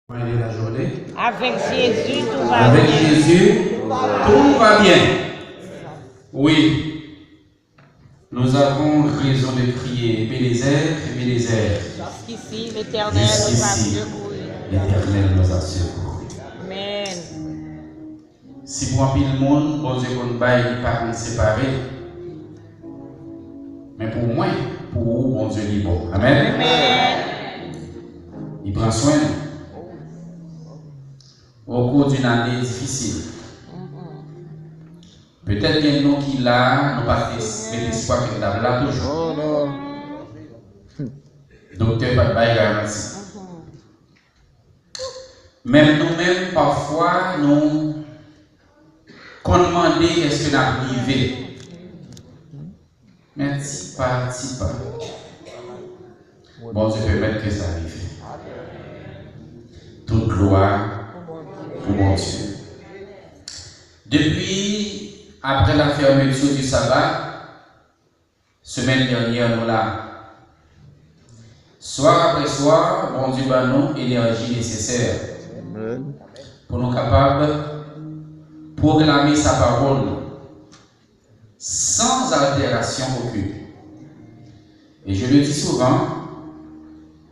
La journée. Avec Jésus, tout va Avec bien. Jésus, tout va bien. Oui, nous avons raison de crier Ebenezer, Ebenezer. Jusqu'ici, l'Éternel nous a Jusqu'ici, secourus. l'Éternel nous a secourus. Amen. Si pour un pile monde, bon Dieu, qu'on baille, il pas nous séparer. Mais pour moi, pour vous, bon Dieu, il est bon. Amen. Amen. Il prend soin de nous. Au cours d'une année difficile. Peut-être qu'il y a nous qui là, nous pas fait l'espoir que nous avons là toujours. Docteur pas de bail garantie. Même nous-mêmes, parfois, nous demandons est-ce que nous avons arrivé. Mais petit pas. Bon Dieu permet que ça arrive. Toute gloire pour mon Dieu. Depuis, après la fermeture du sabbat, semaine dernière, nous là. Soir après soir, bon Dieu va nous l'énergie nécessaire pour nous capables de proclamer sa parole sans altération aucune. Et je le dis souvent,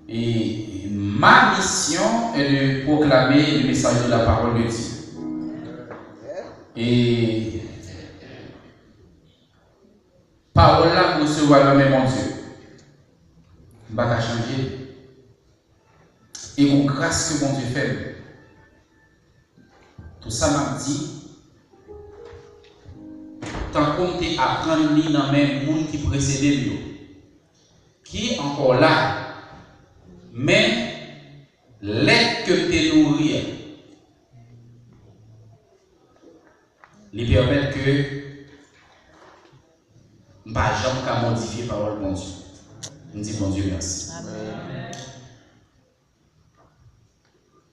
et ma mission est de proclamer le message de la parole de Dieu. Et parole là pour recevoir le même mon Dieu. Je ne vais pas changer. Et pour grâce que mon Dieu fait, tout ça m'a dit, tant qu'on t'est apprendre dans le même monde qui précédait nous, qui est encore là, mais l'aide que t'es nourrir, lui permettre que je ne vais jamais modifier la parole de mon Dieu. Je dis bon Dieu merci. Amen.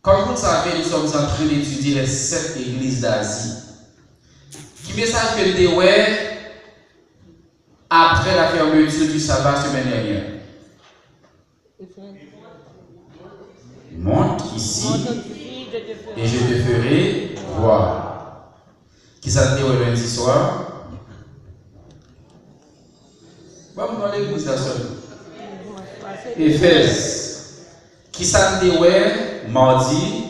Comme vous le savez, nous sommes en train d'étudier les 7 églises d'Asie. Qui message que nous avons après la fermeture du sabbat semaine dernière? Monte ici et je te ferai voir. Qui s'est dit lundi soir? Vamos dans l'église la seule. Éphèse. Qui s'est dit mardi?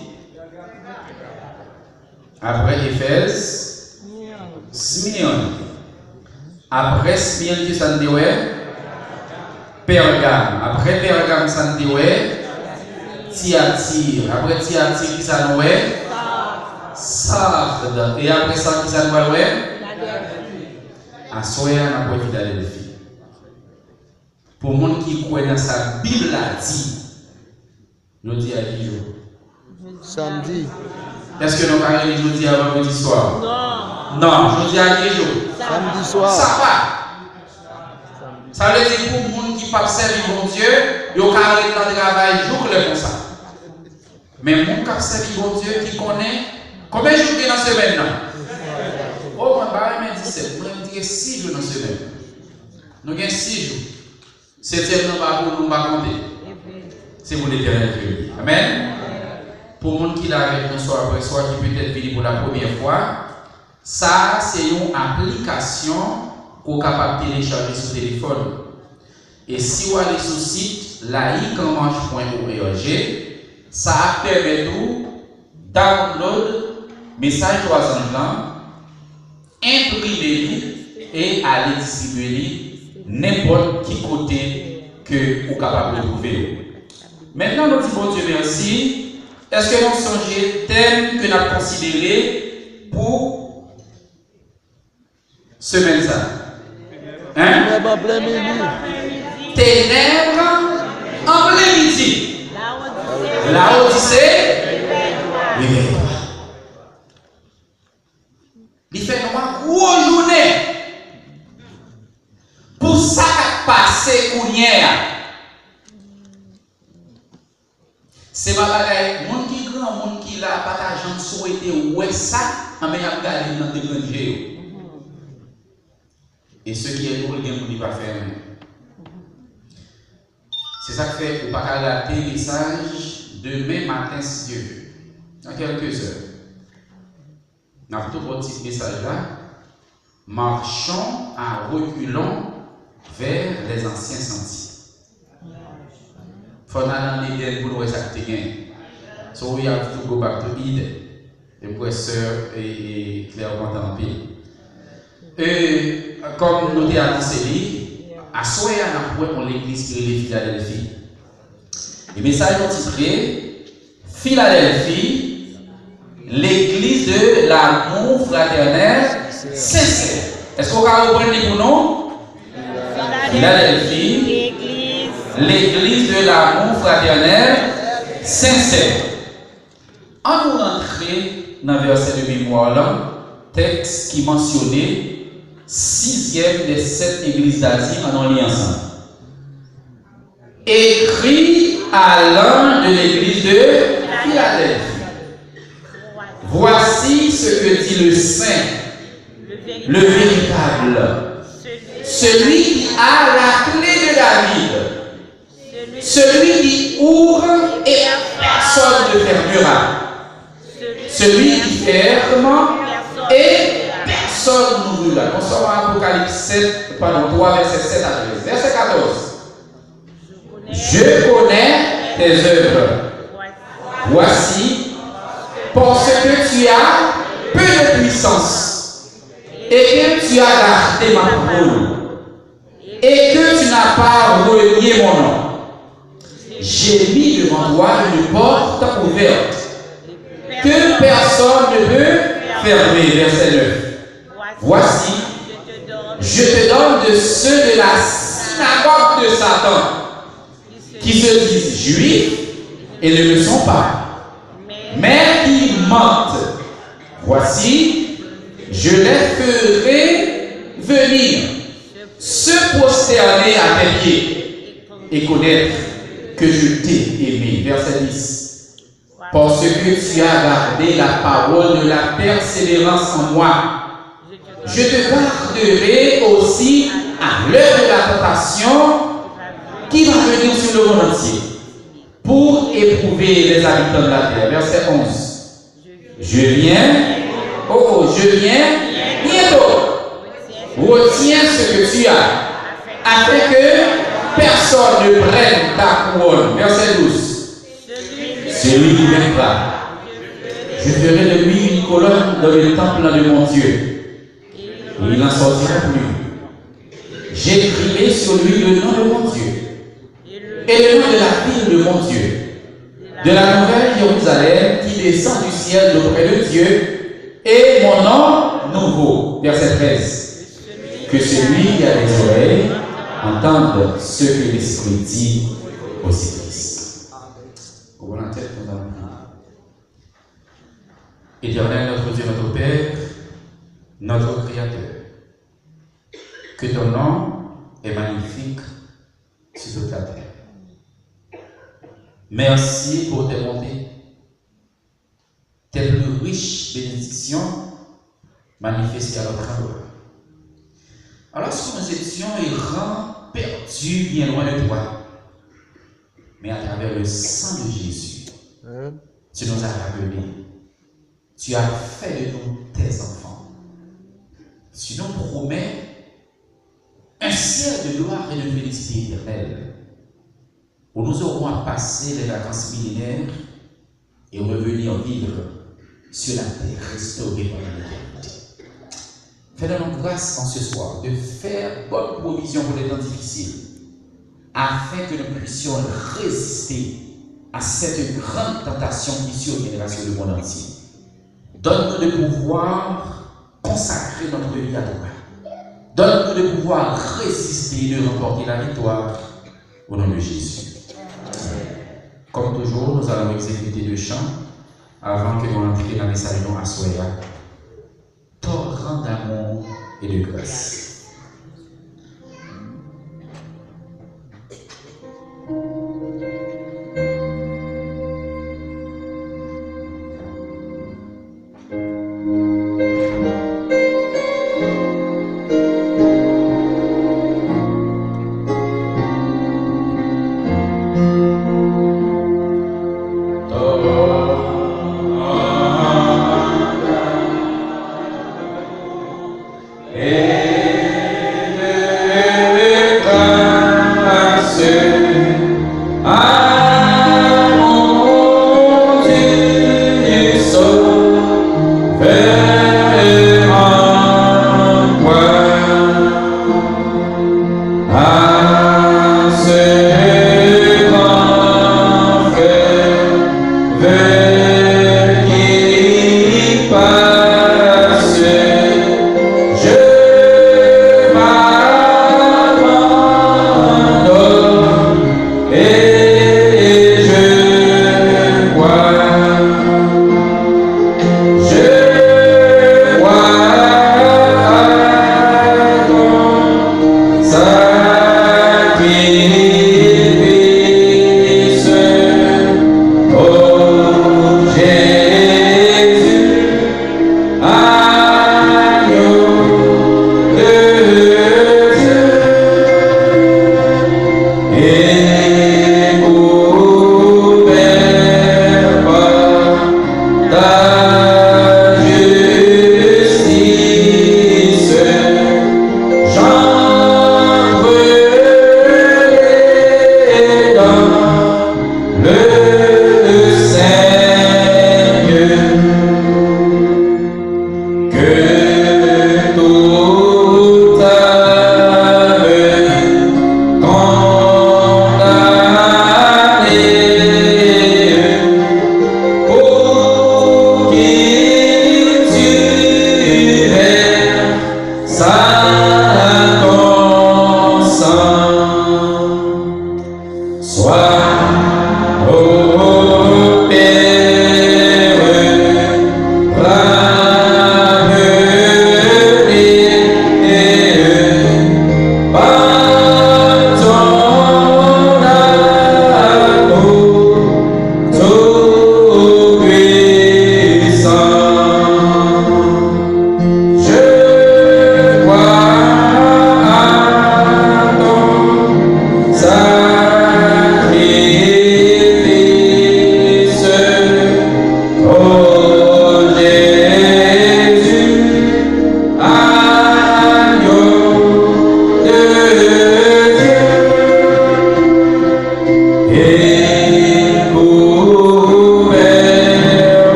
Après Éphèse, Smyrne. Après Smyrne, qui s'est dit Pergame. Après Pergame, ça dit Thyatire. Après Thyatire, qui ça nous est? Sardes. Et après ça, qui ça nous est? Assoya, on a pas Philadelphie. Pour les gens qui croient dans sa Bible, là, dit, nous dit à qui jour? Samedi. Est-ce que nous avons dit jeudi avant vendredi soir? Non. Non, je dis à qui jour? Samedi soir. Ça va. Ça veut dire pour les gens qui ne peuvent pas servir mon Dieu, ils ont carré dans le travail jour comme ça. Mais les gens qui servent mon Dieu, qui connaît, combien de jours dans la semaine? Oh, je ne vais pas 17, je vais dire 6 jours dans la semaine. Nous avons 6 jours. 7e, nous ne va pas compter. C'est pour l'Éternel Dieu. Amen. Pour les gens qui l'ont avec nous soir après soir, qui peut-être venir pour la première fois, ça, c'est une application qu'on est capable de télécharger sur le téléphone. Et si vous allez sur le site laïcanmanche.org, ça permet de download message 3 ans, imprimer et aller distribuer n'importe qui côté que vous êtes capable de trouver. Maintenant, nous disons Dieu merci. Est-ce que nous songeons thème que nous avons considéré pour semaine ça? Hein? Ténèbres en plein midi. La Odyssée. Réveille-toi. Il fait une grosse journée. Pour ça qu'a passé Kounière. C'est ma bagaille. Mon qui grand, mon qui là, pas d'argent souhaité, ouais ça, mais il a gardé dans des grands jeux. Et ce qui est pour le bien pour ne pas faire. C'est ça qui fait que vous ne pouvez pas rater le message demain matin, si Dieu veut, dans quelques heures. Dans tout votre petit message là, marchons en reculant vers les anciens sentiers. Il faut aller dans l'Éden pour nous acter. So we have to go back to Eden. Et professeur et clairement en pays. Comme nous avons annoncé, à Soya, nous avons l'église qui est Philadelphie. Le message est titré Philadelphie, l'église de l'amour fraternel sincère. Est-ce qu'on va reprendre pour nous? Philadelphie, l'église de l'amour fraternel sincère. En nous rentrer dans le verset de mémoire là, texte qui mentionnait 6e des 7 églises d'Asie en lié ensemble. Écrit à l'un de l'église de Philadelphie. Voici ce que dit le Saint, le véritable, celui qui a la clé de David, celui qui ouvre et personne ne fermera, celui qui ferme et personne n'ouvrira. Nous sommes en Apocalypse 7, pardon, 3, verset 7 à 13. Verset 14. Je connais tes œuvres. Voici, parce que tu as peu de puissance et que tu as gardé ma parole et que tu n'as pas renié mon nom. J'ai mis devant toi une porte ouverte que personne ne peut fermer. Verset 9. Voici, je te donne de ceux de la synagogue de Satan qui se disent juifs et ne le sont pas, mais qui mentent. Voici, je les ferai venir se prosterner à tes pieds et connaître que je t'ai aimé. Verset 10. Parce que tu as gardé la parole de la persévérance en moi, je te garderai aussi à l'heure de la tentation qui va venir sur le monde entier pour éprouver les habitants de la terre. Verset 11. Je viens bientôt. Retiens ce que tu as, afin que personne ne prenne ta couronne. Verset 12. Celui qui vaincra, je ferai de lui une colonne dans le temple de mon Dieu. Et il n'en sortira plus. J'écrirai sur lui le nom de mon Dieu et le nom de la ville de mon Dieu, de la nouvelle Jérusalem qui descend du ciel auprès de Dieu, et mon nom nouveau. Verset 13. Que celui qui a des oreilles entende ce que l'Esprit dit aux églises. Ouvrons la tête, nous allons prier. Éternel, notre Dieu, notre Père, notre Créateur, que ton nom est magnifique sur toute la terre. Merci pour tes bontés, tes plus riches bénédictions manifestées à notre endroit. Alors, lorsque nous étions errants, perdus, bien loin de toi, mais à travers le sang de Jésus, tu nous as rappelés. Tu as fait de nous tes enfants. Tu nous promets un ciel de gloire et de félicité éternelle, où nous aurons à passer les vacances millénaires et revenir vivre sur la terre restaurée par l'éternité. Fais-nous grâce en ce soir de faire bonne provision pour les temps difficiles, afin que nous puissions résister à cette grande tentation qui surviendra sur le monde entier. Donne-nous de pouvoir consacrer notre vie à toi. Donne-nous de pouvoir résister et de remporter la victoire au nom de Jésus. Comme toujours, nous allons exécuter le chant avant que nous entrions dans les salons à Soya. Torrent d'amour et de grâce.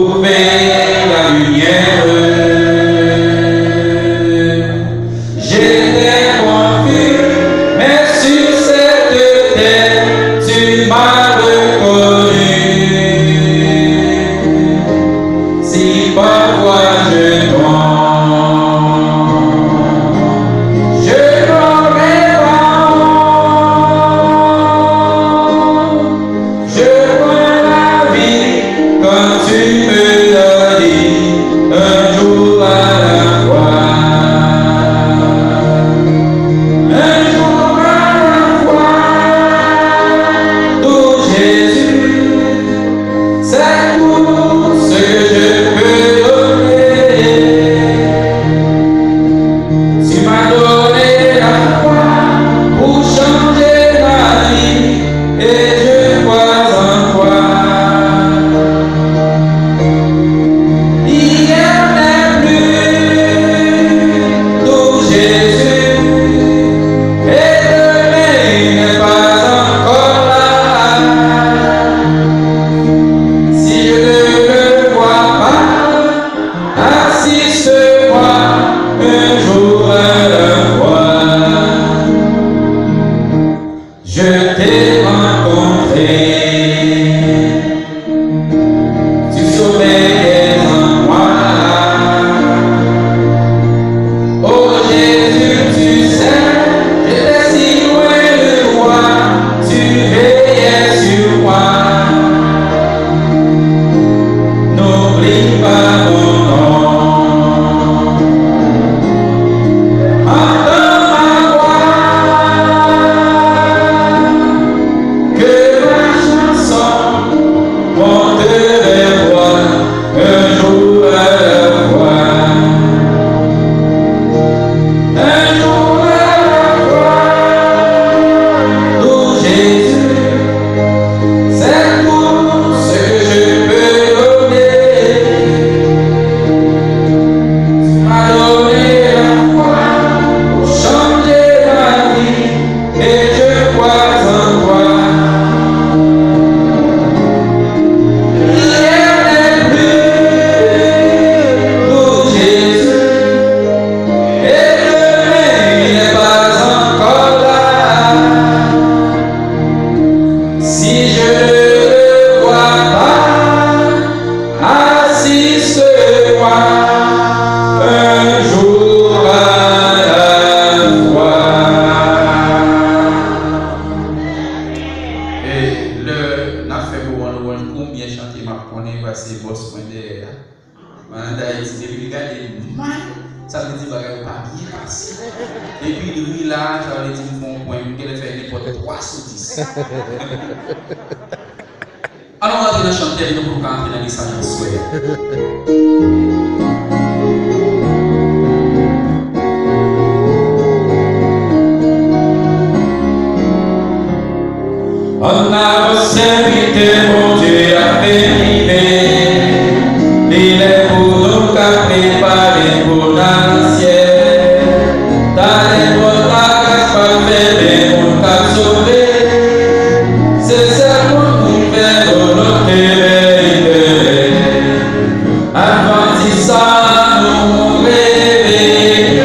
trouver la lumière. J'étais confus, mais sur cette terre, tu m'as reconnu. Si parfois je tombe, je n'aurai pas honte. Je vois la vie comme tu me l'as dit, un jour à la fois. Un jour à la fois, tout Jésus, c'est tout ce que je peux donner. Tu m'as donné la foi pour changer ma vie et je crois en toi. Hier n'est plus tout Jésus et demain n'est pas encore là. Si je ne le vois pas, assiste-moi un jour à la fois. Je t'ai rencontré, tu sommeillais en moi. Oh Jésus, tu sais, j'étais si loin de toi, tu veillais sur moi. N'oublie pas mon nom. Entends ma voix, que ma chanson monte vers toi un jour à la fois. Un jour à la fois, tout Jésus, c'est tout ce que je peux donner. Tu m'as donné la foi pour changer ma vie et je crois en toi. Hier n'est plus tout Jésus et demain n'est pas encore là. Si je ne le vois pas, assiste-moi un jour à la fois. Et le n'a fait pour on combien chanter m'a connaît parce que boss point derrière. D'Haïti depuis regarder ça veut dire bagaille pas bien passé. Et puis lui là, ça veut dire mon point qu'elle fait n'importe 3 sur 10. Alors on va aller chanter avec nous pour entrer dans les salles en souhait. On a servité mon Dieu à arriver. Il est pour nous qu'à préparer pour la ciel. T'as les bonnes grâces pas fait des bons qu'à sauver. C'est seulement pour faire notre vérité. Adventissant nous réveiller.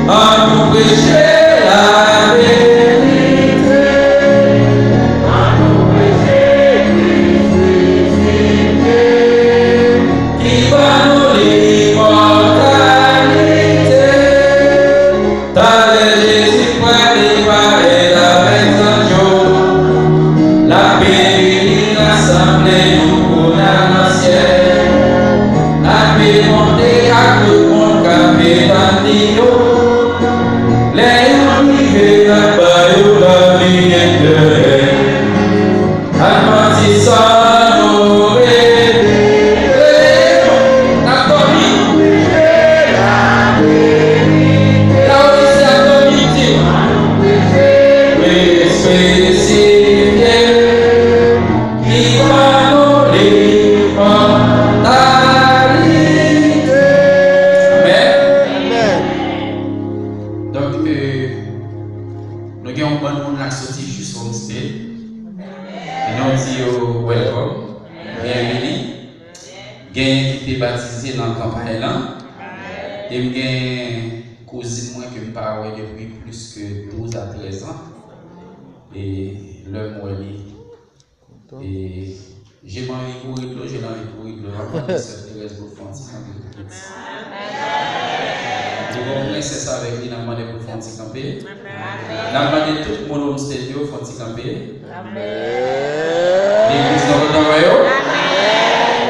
En nous prêcher la vérité. En nous prêcher qui était baptisé dans le campagne là. Et j'ai cousine moi que je parle depuis plus que 12 à 13 ans. Et le moi et j'ai envie de courir, j'ai envie de courir, avant de se faire pour faire un petit peu. C'est ça avec lui, nous demandé pour faire un petit campé. Nous demandé tout le monde au studio pour faire un petit campé. L'église de Rodaroyo.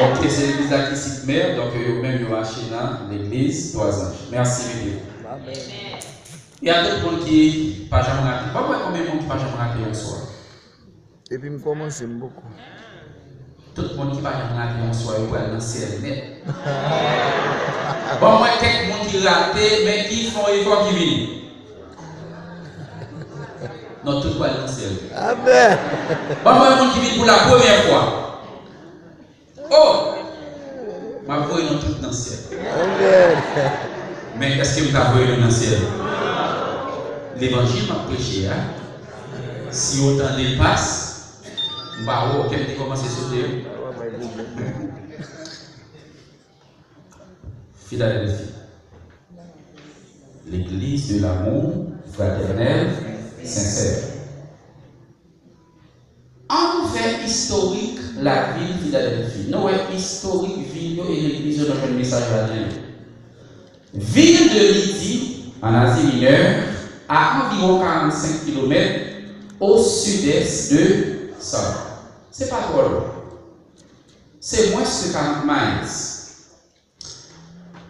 Ok, c'est l'église qui cite mère, donc eux-mêmes ils ont acheté dans l'église 3 ans. Merci, Amen. Il y a d'autres gens qui n'ont pas jamais raté. Pourquoi combien de gens qui n'ont pas jamais raté un soir? Et puis, je commence beaucoup. Tout le monde qui n'a pas jamais raté un soir, il va aller dans le ciel net. Bon, moi, quelques gens qui raté, mais qui font effort qui viennent. Non, tout le monde va aller dans le ciel. Amen. Bon, moi, les gens qui viennent pour la première fois. Oh! Ma voix est tout dans le ciel. Amen. Mais est-ce que ma voix est dans le ciel? L'évangile m'a prêché. Hein? Si autant dépasse, bah, oh, quelqu'un commence à sauter. Philadelphie. L'église de l'amour fraternel sincère. En fait historique, la ville de Philadelphie. Nous, historique, ville et l'église de notre message là-dedans. Ville de Lydie, en Asie mineure, à environ 45 km au sud-est de Sardes. C'est pas trop loin. C'est moins de 40 miles.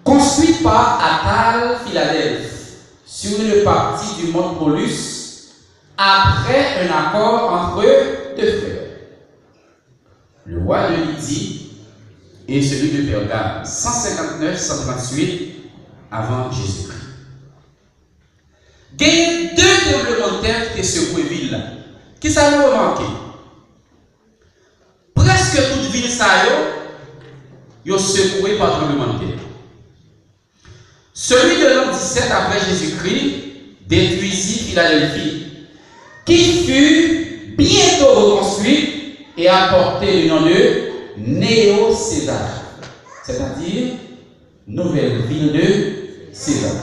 Construite par Attal Philadelphie sur une partie du mont Polus après un accord entre deux frères, le roi de Lydie et celui de Pergame, 159-138 avant Jésus-Christ. Il y a 2 tremblements de terre qui secouent la ville. Qui ça nous remarqué? Presque toute ville ça est secouée par tremblement de terre. Celui de l'an 17 après Jésus-Christ détruisit Philadelphie, qui fut bientôt reconstruite et apporté le nom de Néo-César, c'est-à-dire nouvelle ville de César.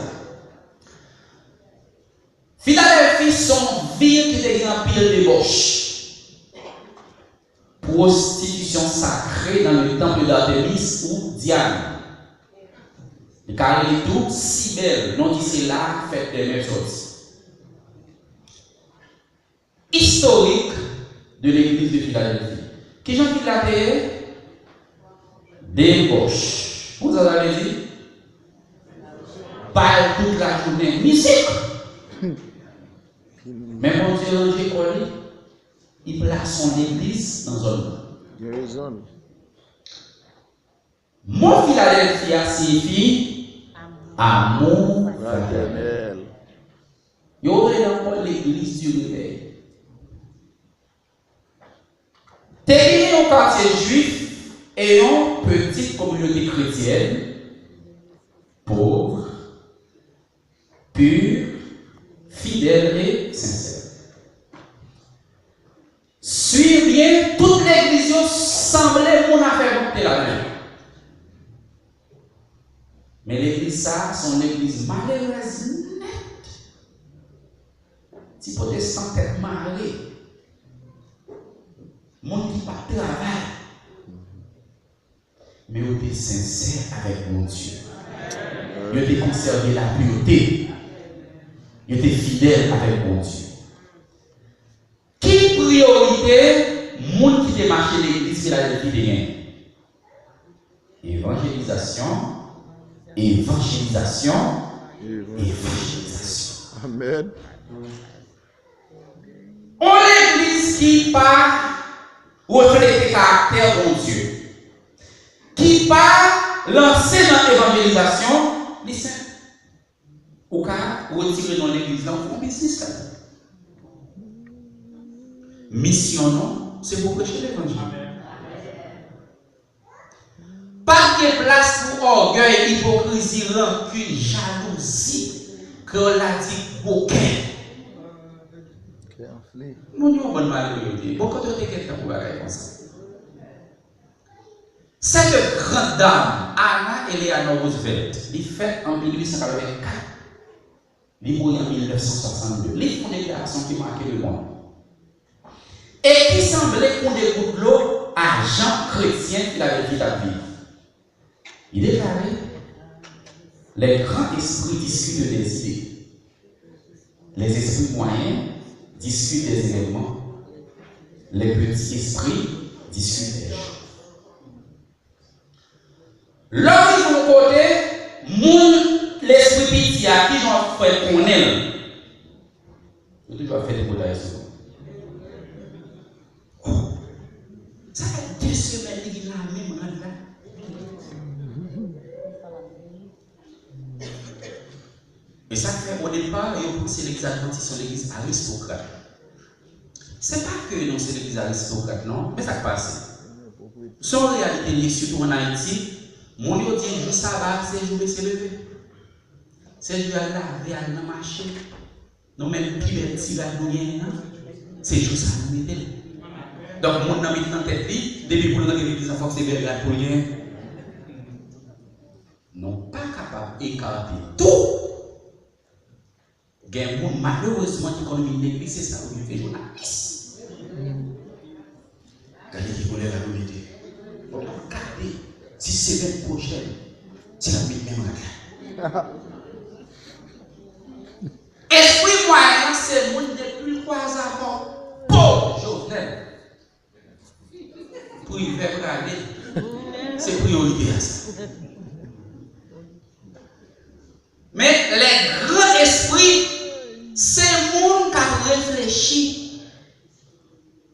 Philadelphie sont villes qui étaient en pile débauche, prostitution sacrée dans le temple d'Artémis ou Diane. Car elle est toute si belle, non dit c'est là fait des mêmes choses. Historique de l'église de Philadelphie. Qui j'en dis la terre? Débauche. Vous avez dit? Parle toute la journée. Musique. Mais mon Dieu, j'ai connu, il place son église dans une zone. Mon Philadelphia signifie amour fraternel. Il y aurait encore l'église du réveil. T'es un quartier juif et une petite communauté chrétienne, pauvre, pure, fidèle et sincère. Suivez bien, toute l'église semblait mon affaire monter là-dedans. Mais l'église, ça, son église malheureuse nette. Si protestant tête marré, mon qui pas travail, mais on était sincère avec mon Dieu. Il était conservé la pureté. Il était fidèle avec mon Dieu. Qui priorité, monde qui démarche l'église, c'est la vie de évangélisation. Évangélisation. Amen. On l'église qui part refléter le caractère de Dieu. Qui part lancer dans l'évangélisation, les saints. Ou car retirer dans l'église là, on fait business là. Mission non, c'est pour prêcher l'évangile. Pas de place pour orgueil, hypocrisie, rancune, jalousie, que l'a dit bouquet. Mon Dieu, on va mal le dire. Pourquoi tu as quelqu'un pour faire comme ça? Cette grande dame, Anna Eleanor Roosevelt, il fait en 1884. Il mourit en 1962. Il font une déclaration qui marquait le monde. Et qui semblait qu'on dégoûte l'eau à Jean Chrétien qui avait dit à vivre. Il déclarait: les grands esprits discutent des idées. Les esprits moyens discutent des éléments. Les petits esprits discutent des choses. L'homme de mon côté, l'esprit pitié à qui j'en fais connaître. Je dois faire des bouteilles sur ça fait 2 semaines qu'il a même là. Et ça fait au départ, et on pense que l'église adventiste sont l'église aristocrate. C'est pas que non, c'est l'église aristocrate, non, mais ça passe. Son réalité, surtout en Haïti, mon Dieu dit, jour sabbat, c'est jour de se lever. C'est jour à laver, à la marcher. Nous même plus petits, nous rien, c'est jour ça nous mettons. Donc, mon ami dans tête, depuis pour nous l'église, il faut que c'est bien pour rien. Non, pas capable d'écarter tout. Il y a des gens malheureusement qui connaissent l'église, c'est ça où il fait journaliste. Regardez qui connaît la vérité. Regardez, si c'est l'année prochaine, c'est la même regard. Esprit moyen, c'est le monde depuis 3 ans. Pauvre Jovenel. Pour y faire regarder, c'est priorité à ça. Mais les grands esprits, c'est le monde qui a réfléchi.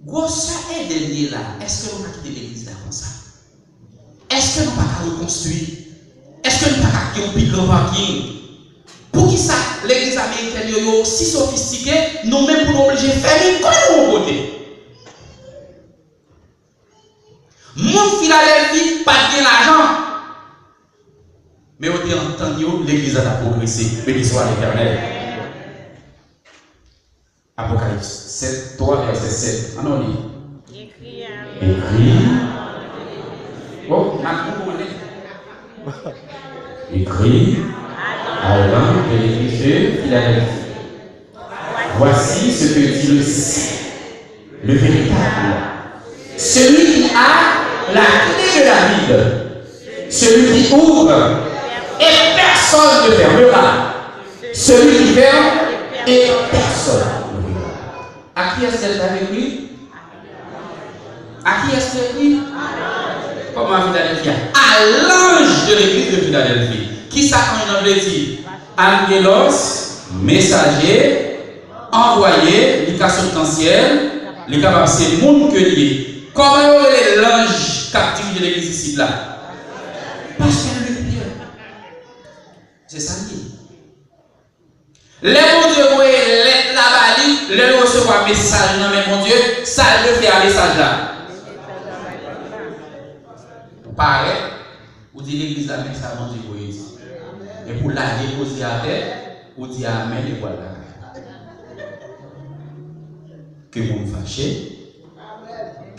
Grossa est dernier là. Est-ce que nous avons quitté l'église là comme ça? Est-ce que nous n'avons pas reconstruire? Est-ce que nous n'avons pas un plus grand parking? Pour qui ça, l'église américaine est si sophistiquée, nous-mêmes pour nous obliger à faire une comme côté. Mon Philadelphie, pas de l'argent. Mais on dit entendu, l'église a progressé. Béni soit l'Éternel. Apocalypse 7, 3, verset 7. On lit. Écrit. Oh, écrit à l'homme de l'église de Philadelphie. Voici ce que dit le Saint, le véritable, celui qui a la clé de David, celui qui ouvre et personne ne fermera, celui qui ferme et personne ne fermera. À qui est-ce qu'elle a écrit? À qui est-ce qu'elle a écrit? Comment Philadelphie? À l'ange de l'église de Philadelphie. Qui ça en anglais dit? Angelos, messager, envoyé, les cas substantiels, les capables, c'est le monde que lié. Comment est l'ange captif de l'église ici là? Parce qu'elle le pire. C'est ça qui. Les mon Dieu, la valise, les recevoir message, non mais mon Dieu, ça le fait un message là. Pareil, vous dites l'église la même ça, mon Dieu, vous dites. Et pour la déposer à terre, vous dites Amen et voilà. Que vous me fâchez,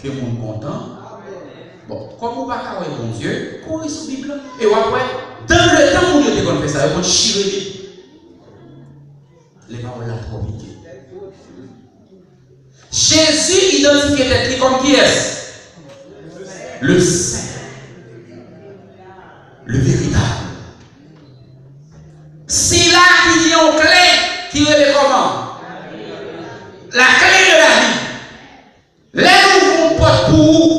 que vous me content. Bon, comme vous ne pouvez pas mon Dieu, courez sous la Bible. Et après, dans le temps où vous avez fait ça, vous avez chiré. Les paroles là trop vite. Jésus identifié d'être comme qui est-ce? Le Saint. Le véritable. C'est là qu'il y a une clé qui est comment? La clé de la vie. Les nouveaux portent pour vous.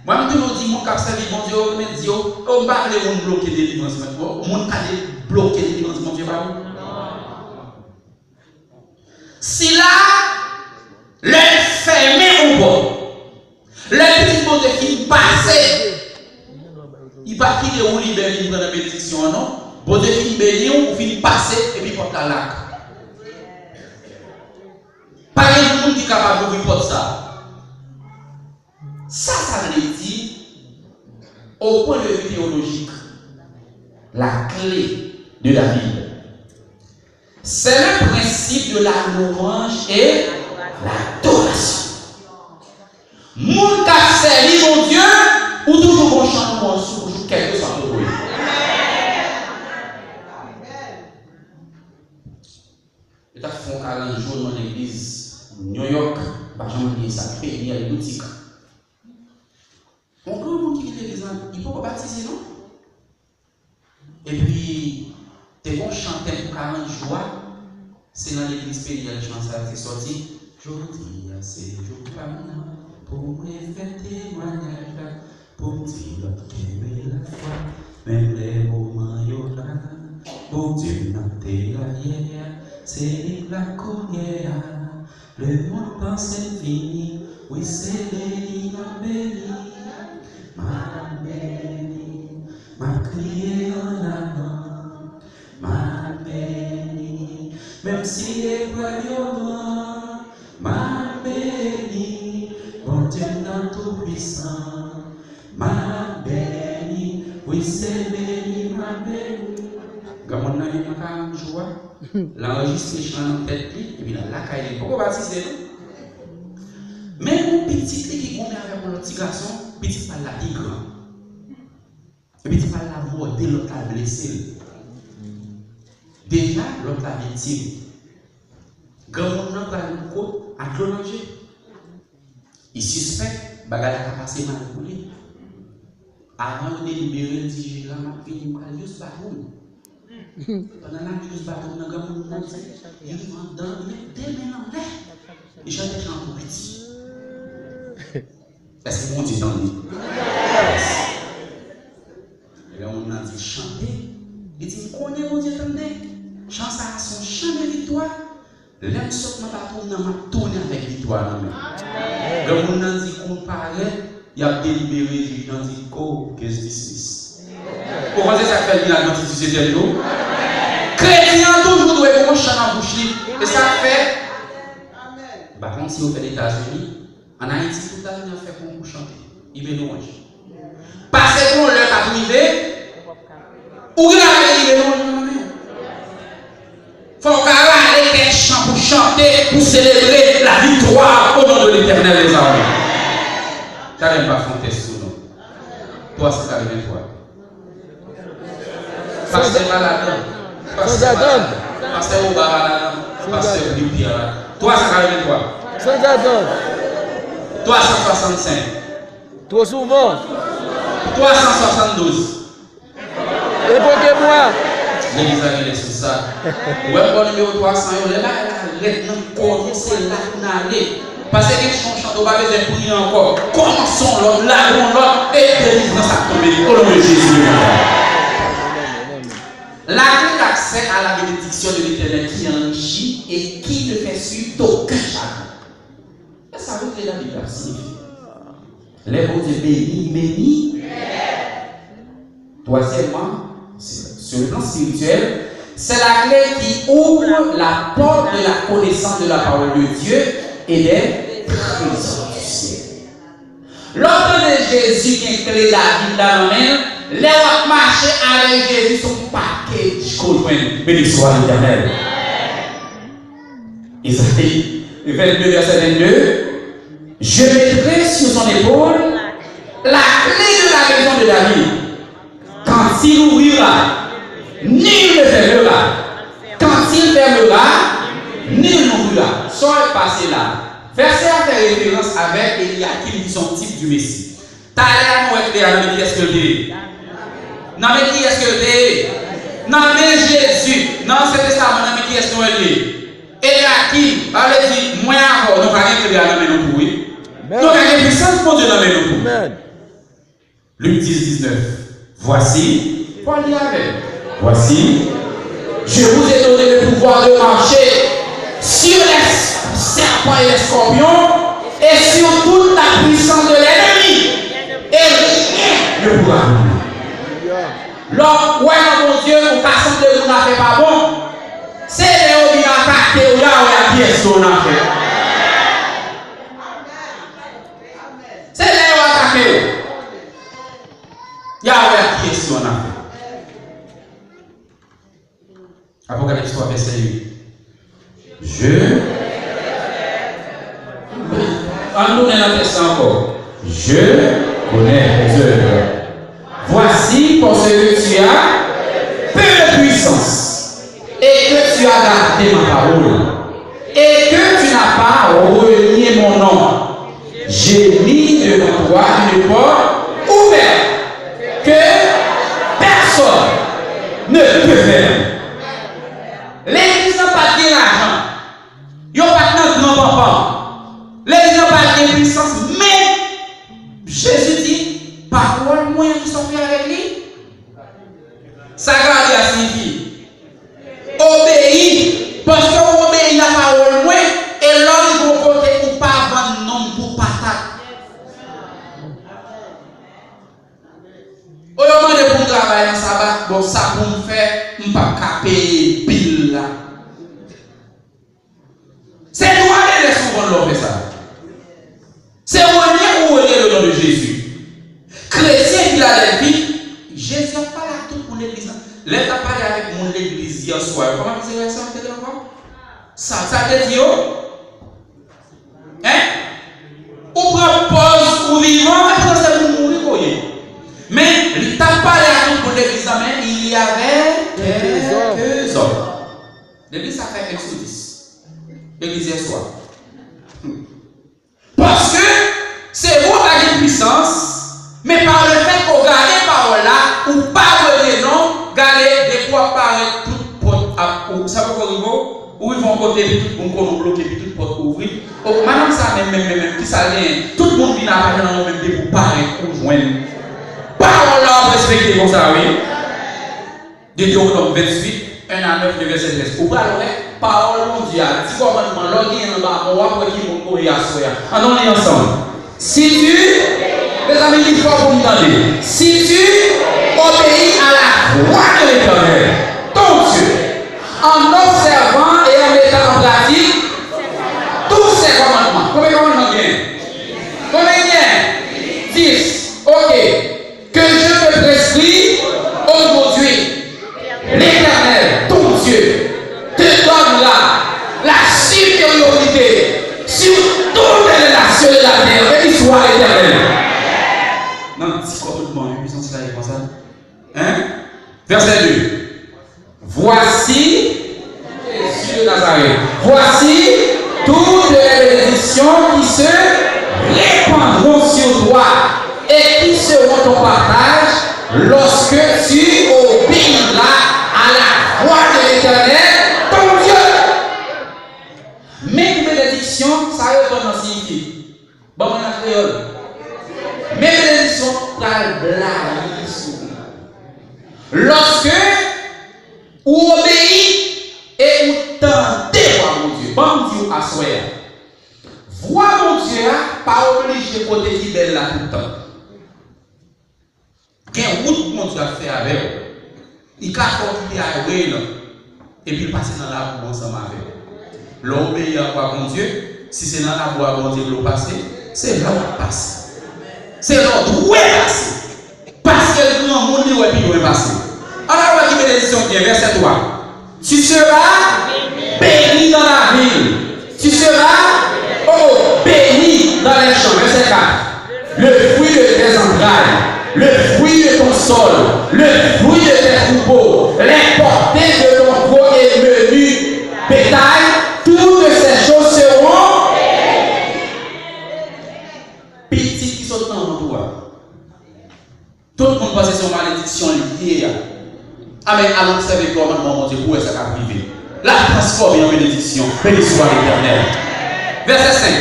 Moi, je me dis, mon cap servi, mon Dieu, me dit, on va parler de bloquer des délivrance maintenant. Mon cas de bloquer des délivrance, mon Dieu, pas où? Si là, les fermés au bord. Les petits mots de qui passent, il va quitter ou libérer une grande bénédiction, non? Bon de qui bénir ou finit passer et puis porte la lac. Pas de monde qui est capable de porter ça. Ça veut dire, au point de vue théologique, la clé de la Bible. C'est le principe de la louange et l'adoration. Mon Moun qui servi mon Dieu, ou toujours bon changement sur quel que soit le bruit. Et tu as fait un jour dans l'église New York, par exemple, il y a ça, il y a les boutiques. On peut nous qui vit l'église, il ne faut pas baptiser, non? Et puis, t'es bon chanter pour 40 jours, c'est dans l'église pays, la chance qui est sortie. Aujourd'hui, c'est le jour pour me faire témoignage, pour me dire qu'aimer la foi, même les moments y'aura, pour Dieu n'a pas hier, c'est la colère, le monde pense fini, oui c'est béni, ma béni, ma crié en avant, ma béni, même si les voyants, ma béni, bon Dieu tout puissant, ma béni, oui c'est béni, ma béni. Quand on a eu un joie, l'enregistré dans tête, et puis la caille, pourquoi baptiser? Même petit qui est avec mon petit garçon, petit pas la vie grand. Et petit pas la mort, dès l'autre a blessé. Déjà, l'autre a victime. Grand monde n'a pas le coup à clonanger. Il suspecte, bagarre a passé mal pour lui. Avant de délibérer, il dit, je vais finir par juste baroum. Pendant la juste baroum, il y a un monde qui il va dans des mains en l'air. Il chante des chants pour petit. Est-ce que mon Dieu t'en dit? Et là, on a dit chanter. Il dit, connais mon Dieu t'en dit? Chant ça à son chant de victoire. L'aime seulement pas tourner avec victoire. Le monde a dit comparer, il a délibéré, il a dit go, qu'est-ce que c'est? Pour voir ça fait bien la quantité de l'eau. Chrétien toujours doit être un chant en bouche libre. Et ça fait. Par contre, si vous faites les États-Unis, en Haïti, tout le monde a fait pour chanter. Il est louange. Parce qu'on leur a privé, ou il a louange dans la main. Il faut qu'on aille des chants pour chanter, pour célébrer la victoire au nom de l'Éternel des armées. Tu n'as même pas fait un test sur nous. Toi, c'est ta même fois. Pasteur Maladon. Pasteur Maladon. Pasteur Obaradon. Pasteur Lipiara. Toi, c'est ta même fois. Sans attendre. 365. Trop souvent. 372. Évoquez-moi. L'église a mis sur ça. Ouais, bon numéro 300, il est là, c'est là qu'on a allé. Parce que les gens ne va pas besoin de prier encore. Commençons l'homme, largons l'homme, et l'église dans sa tombée. Au nom de Jésus. La clé d'accès à la bénédiction de l'Éternel qui enrichit et qui ne fait suivre d'aucun chagrin. Ça veut dire la Bible signifie. Les bons Dieu bénis. Troisièmement, sur le plan spirituel, c'est la clé qui ouvre la porte de la connaissance de la parole de Dieu et des trésors du ciel. L'ordre de Jésus qui est clé David dans la main, les autres marcher avec Jésus sont paquets de béni soit l'Éternel. Isaïe 22, verset 22. Je mettrai sur son épaule la clé de la maison de David. Quand il ouvrira, nul ne fermera. Quand il fermera, nul n'ouvrira. Soyez passé là. Verset a fait référence avec Eliakim qui sont type du Messie. T'as l'air à nous être qui est-ce que t'es? Non, mais qui est-ce que t'es? Non, mais Jésus. Non, c'est testament, non, mais qui est-ce que t'es? Eliakim, allez dire, moi encore, nous pas rien à la main pour oui. Nous avons une puissance pour Dieu dans la main. Luc 10, 19. Voici, voici, je vous ai donné le pouvoir de marcher sur les serpents et les scorpions et sur toute la puissance de l'ennemi. Et rien ne pourra vous. Lorsque, ouais, mon Dieu, vous passez de vous n'avez pas bon, c'est les qui attaquent ou là où il y a pièce qu'on a fait. C'est les qui attaquent. Yahweh a pièce qu'on a fait. Apocalypse 3, verset 8. On nous donne la question encore. Je connais tes œuvres. Voici parce que tu as peu de puissance et que tu as gardé ma parole et que tu n'as pas renié mon nom. J'ai mis devant toi une porte ouverte que personne ne peut fermer. L'église n'a pas de l'argent. Il n'y a pas de grand-papa. L'église n'a pas de puissance. Mais Jésus dit, parole moyen qui sont faits avec lui. Ça garde signifie obéir. Parce que vous obéissez la parole moins et l'homme vous côté ou pas vendre nom pour patate. Au moment de pour travailler dans sabbat, bon ça pour me faire, je ne pas payer pile là. C'est nous aller souvent l'on fait ça. C'est renier ou renier le nom de Jésus. Chrétien Philadelphie, Jésus n'a pas là tout pour l'église. Là, tu as parlé avec mon église hier soir. Comment vous avez ça encore? Ça te dit, hein? Ou prend pause ou vivant, et puis c'est pour mourir. Mais il t'a parlé à tout pour l'église, mais il y avait quelques hommes. L'église a fait Exodus. L'église hier soir. Parce que c'est vous qui avez une puissance, mais par le fait qu'on garde les paroles là, ou pas de nom, garder des fois paraître toute porte à ouvrir. Ça veut dire où ils vont côté, tout le monde bloquer, toute porte ouvrir. Madame, ça même, qui ça vient, tout le monde vient à parler dans le même temps pour paraître, pour joindre. Parole là, on va respecter comme ça, oui. Deutéronome 28, 1 à 9, verset 13. Pour parler, parole mondiale, si commandement, l'ordre en bas, on va voir qui vont courir à soi. On est ensemble. Si tu, les amis, il faut vous entendre. Si tu obéis à la voix de l'Éternel, ton Dieu, en observant et en mettant en pratique tous ces commandements. Combien de commandements Combien 10. Ok. Que je te prescris aujourd'hui, l'Éternel, ton Dieu, te donne la supériorité sur toutes les nations de la terre, et qu'il soit éternel. Non, c'est complètement une puissance là, comme ça. Hein? Verset 2. Voici Jésus de Nazareth. Voici toutes les bénédictions qui se répandront sur toi et qui seront ton partage lorsque tu obéiras à la voix de l'Éternel, ton Dieu. Mes bénédictions, ça répond dans signifie. Bon, on a créole. Mes bénédictions, t'as blagué souvent. Lorsque vous obéissez et vous tentez voir mon Dieu, bon Dieu à soi. Voir mon Dieu, pas obligé côté qui belle là tout le temps. Quelle route mon Dieu a fait avec vous? Il a continué à aller et puis passer dans la boue ensemble avec. L'homme obéit à quoi mon Dieu? Si c'est dans la boue à mon Dieu que passer, c'est là où on passe. C'est là où on passe. Parce que le grand monde est où il doit passer. Alors, on va dire bénédiction bien, verset 3. Tu seras béni dans la ville. Tu seras béni dans les champs. Verset 4. Le fruit de tes entrailles, le fruit de ton sol, le fruit de tes troupeaux, les portées de ton gros et menu bétail, toutes ces choses seront petites qui sont dans toi. Tout le monde passe sur malédiction liée. Ah mais allons observer comment mon Dieu pour ça va arriver. La transforme en bénédiction. Béni soit l'Éternel. Verset 5.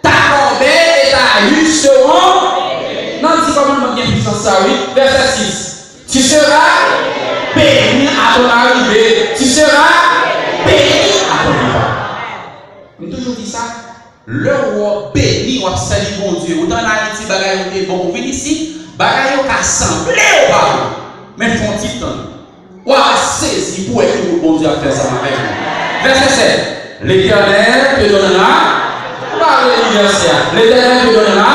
Ta corbeille et ta huche seront. Non, dis comment bien puissance ça, oui. Verset 6. Tu seras béni à ton arrivée. Tu seras béni à ton départ. On toujours dit ça. Le roi béni, on salue mon Dieu. Autant en Haïti, bagaille bon, vous venez ici, bagaille au assemblé au parlement. Mais font-ils temps. Ou à saisir pour être que bon Dieu a fait ça avec nous. Verset 7. L'Éternel te donnera, par l'université, l'Éternel te donnera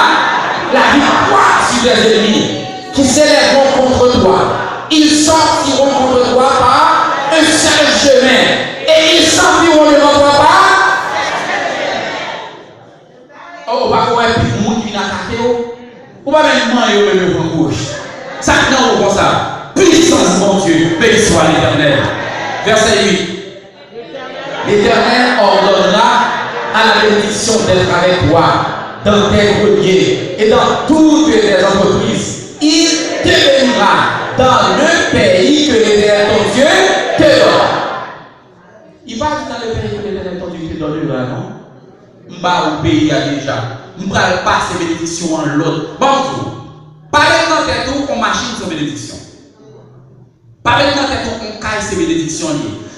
la victoire sur les ennemis qui s'élèveront contre toi. Ils sortiront contre toi par un seul chemin et ils s'enfuiront devant toi par. Oh, pas quoi, puis le monde qui vient attaquer. Ou pas même manger ou même en couche. Ça non comme ça. Puissance mon Dieu, béni soit l'Éternel. Verset 8. L'Éternel ordonnera à la bénédiction d'être avec toi dans tes greniers et dans toutes tes entreprises. Il te bénira dans le pays que l'Éternel ton Dieu te donne. Il va dans le pays que l'Éternel ton Dieu te donne, non? Je vais au pays déjà. Je vais passer bénédiction en l'autre. Bon, parlez dans tes tours, on machine sur bénédiction. Parlez dans tes tours, on caille ces bénédictions.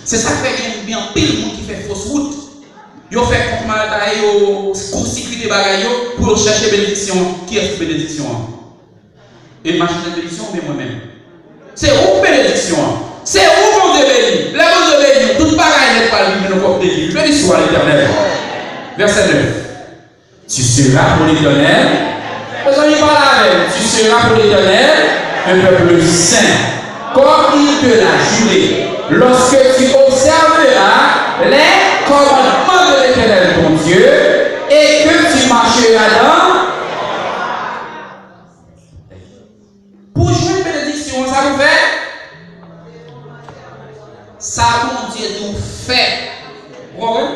C'est ça qui fait bien pile monde qui fait fausse route. Ils fait comme maltaille au court-circuit des bagailles pour chercher bénédiction. Qui est cette bénédiction? Et machine de bénédiction, mais moi-même. C'est où bénédiction? C'est où mon Dieu béni? Les bons Dieu béni, toute bagaille n'est pas lui, mais le corps de Dieu. Béni soit l'Éternel. Verset 9. Tu seras pour l'Éternel. Les amis parlent avec. Tu seras pour l'Éternel un peuple saint, comme il te l'a juré. Lorsque tu observeras les commandements de l'Éternel ton Dieu et que tu marcheras dans. Pour jouer une bénédiction, ça vous fait? Ça, mon Dieu, nous fait. Vous voyez?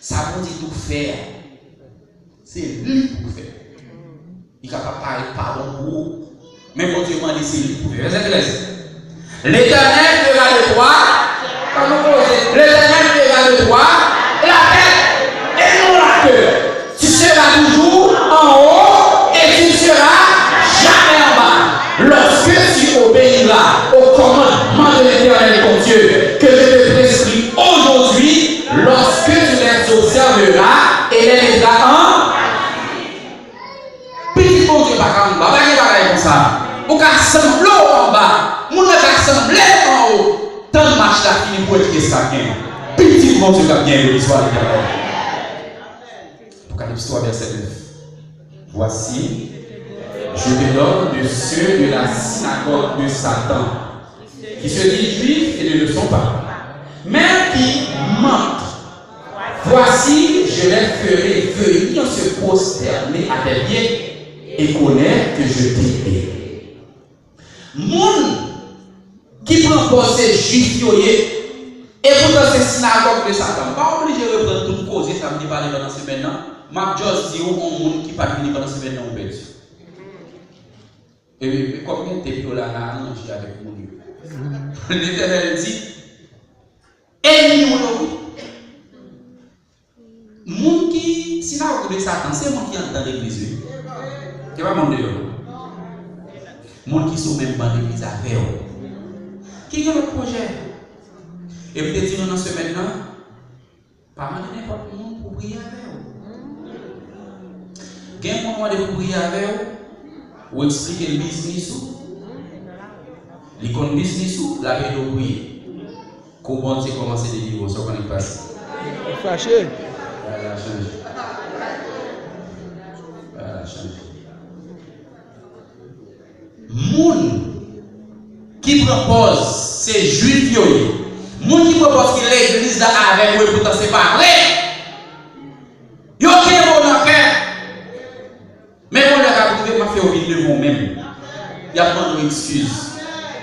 Ça, mon Dieu, nous fait. C'est lui pour faire. Il ne va pas parler pardon pour vous. Mais mon Dieu m'a dit c'est lui pour faire. Verset 13. L'Éternel fera de toi. L'Éternel fera de toi la tête et non la queue. Tu seras toujours en haut et tu seras jamais en bas. Lorsque tu obéiras au commandement de l'Éternel ton Dieu que je te prescris aujourd'hui, lorsque tu les observeras et les mettras en petit bon Dieu, pas comme ça. Ou qu'à sembler en bas, ou qu'à sembler en haut. Tant de marche là fini pour être ça bien. Petit bon Dieu qui a bien l'histoire de l'Éternel. Apocalypse 3, verset 9. Voici, je te donne de ceux de la synagogue de Satan, qui se disent juifs et ne le sont pas, mais qui mentent. Voici, je les ferai venir se prosterner à tes pieds et connaître que je t'ai aimé. Moun qui propose ces juifs et pourtant c'est synagogue de Satan. Pas obligé de reprendre toute cause, ça me dit parler pendant ce maintenant. Marc Joss dit au monde qui pas fini pendant ce maintenant on perdu. Et combien de temps là a arrangé avec mon Dieu? L'Éternel dit et nous moun qui synagogue de Satan, c'est moi qui entend l'église. C'est pas mon Dieu. Moun qui sont même dans l'église avec eux. Qui est le projet? Et peut-être dire dans ce maintenant, pas mal n'importe qui pour prier avec eux. Il y a un moment de prier avec eux, ou expliquer le business, l'icône business, la paix de prier. Comment c'est commencé des livres, ça qu'on est passé. Fâché. Elle a changé. Elle a changé. Moun qui propose ces juifs, moun qui propose que l'église là avec eux pour t'en séparer, yo qui est bon dans le cœur. Mais bon, il m'a fait au vide de vous-même. Il y a pas de excuse.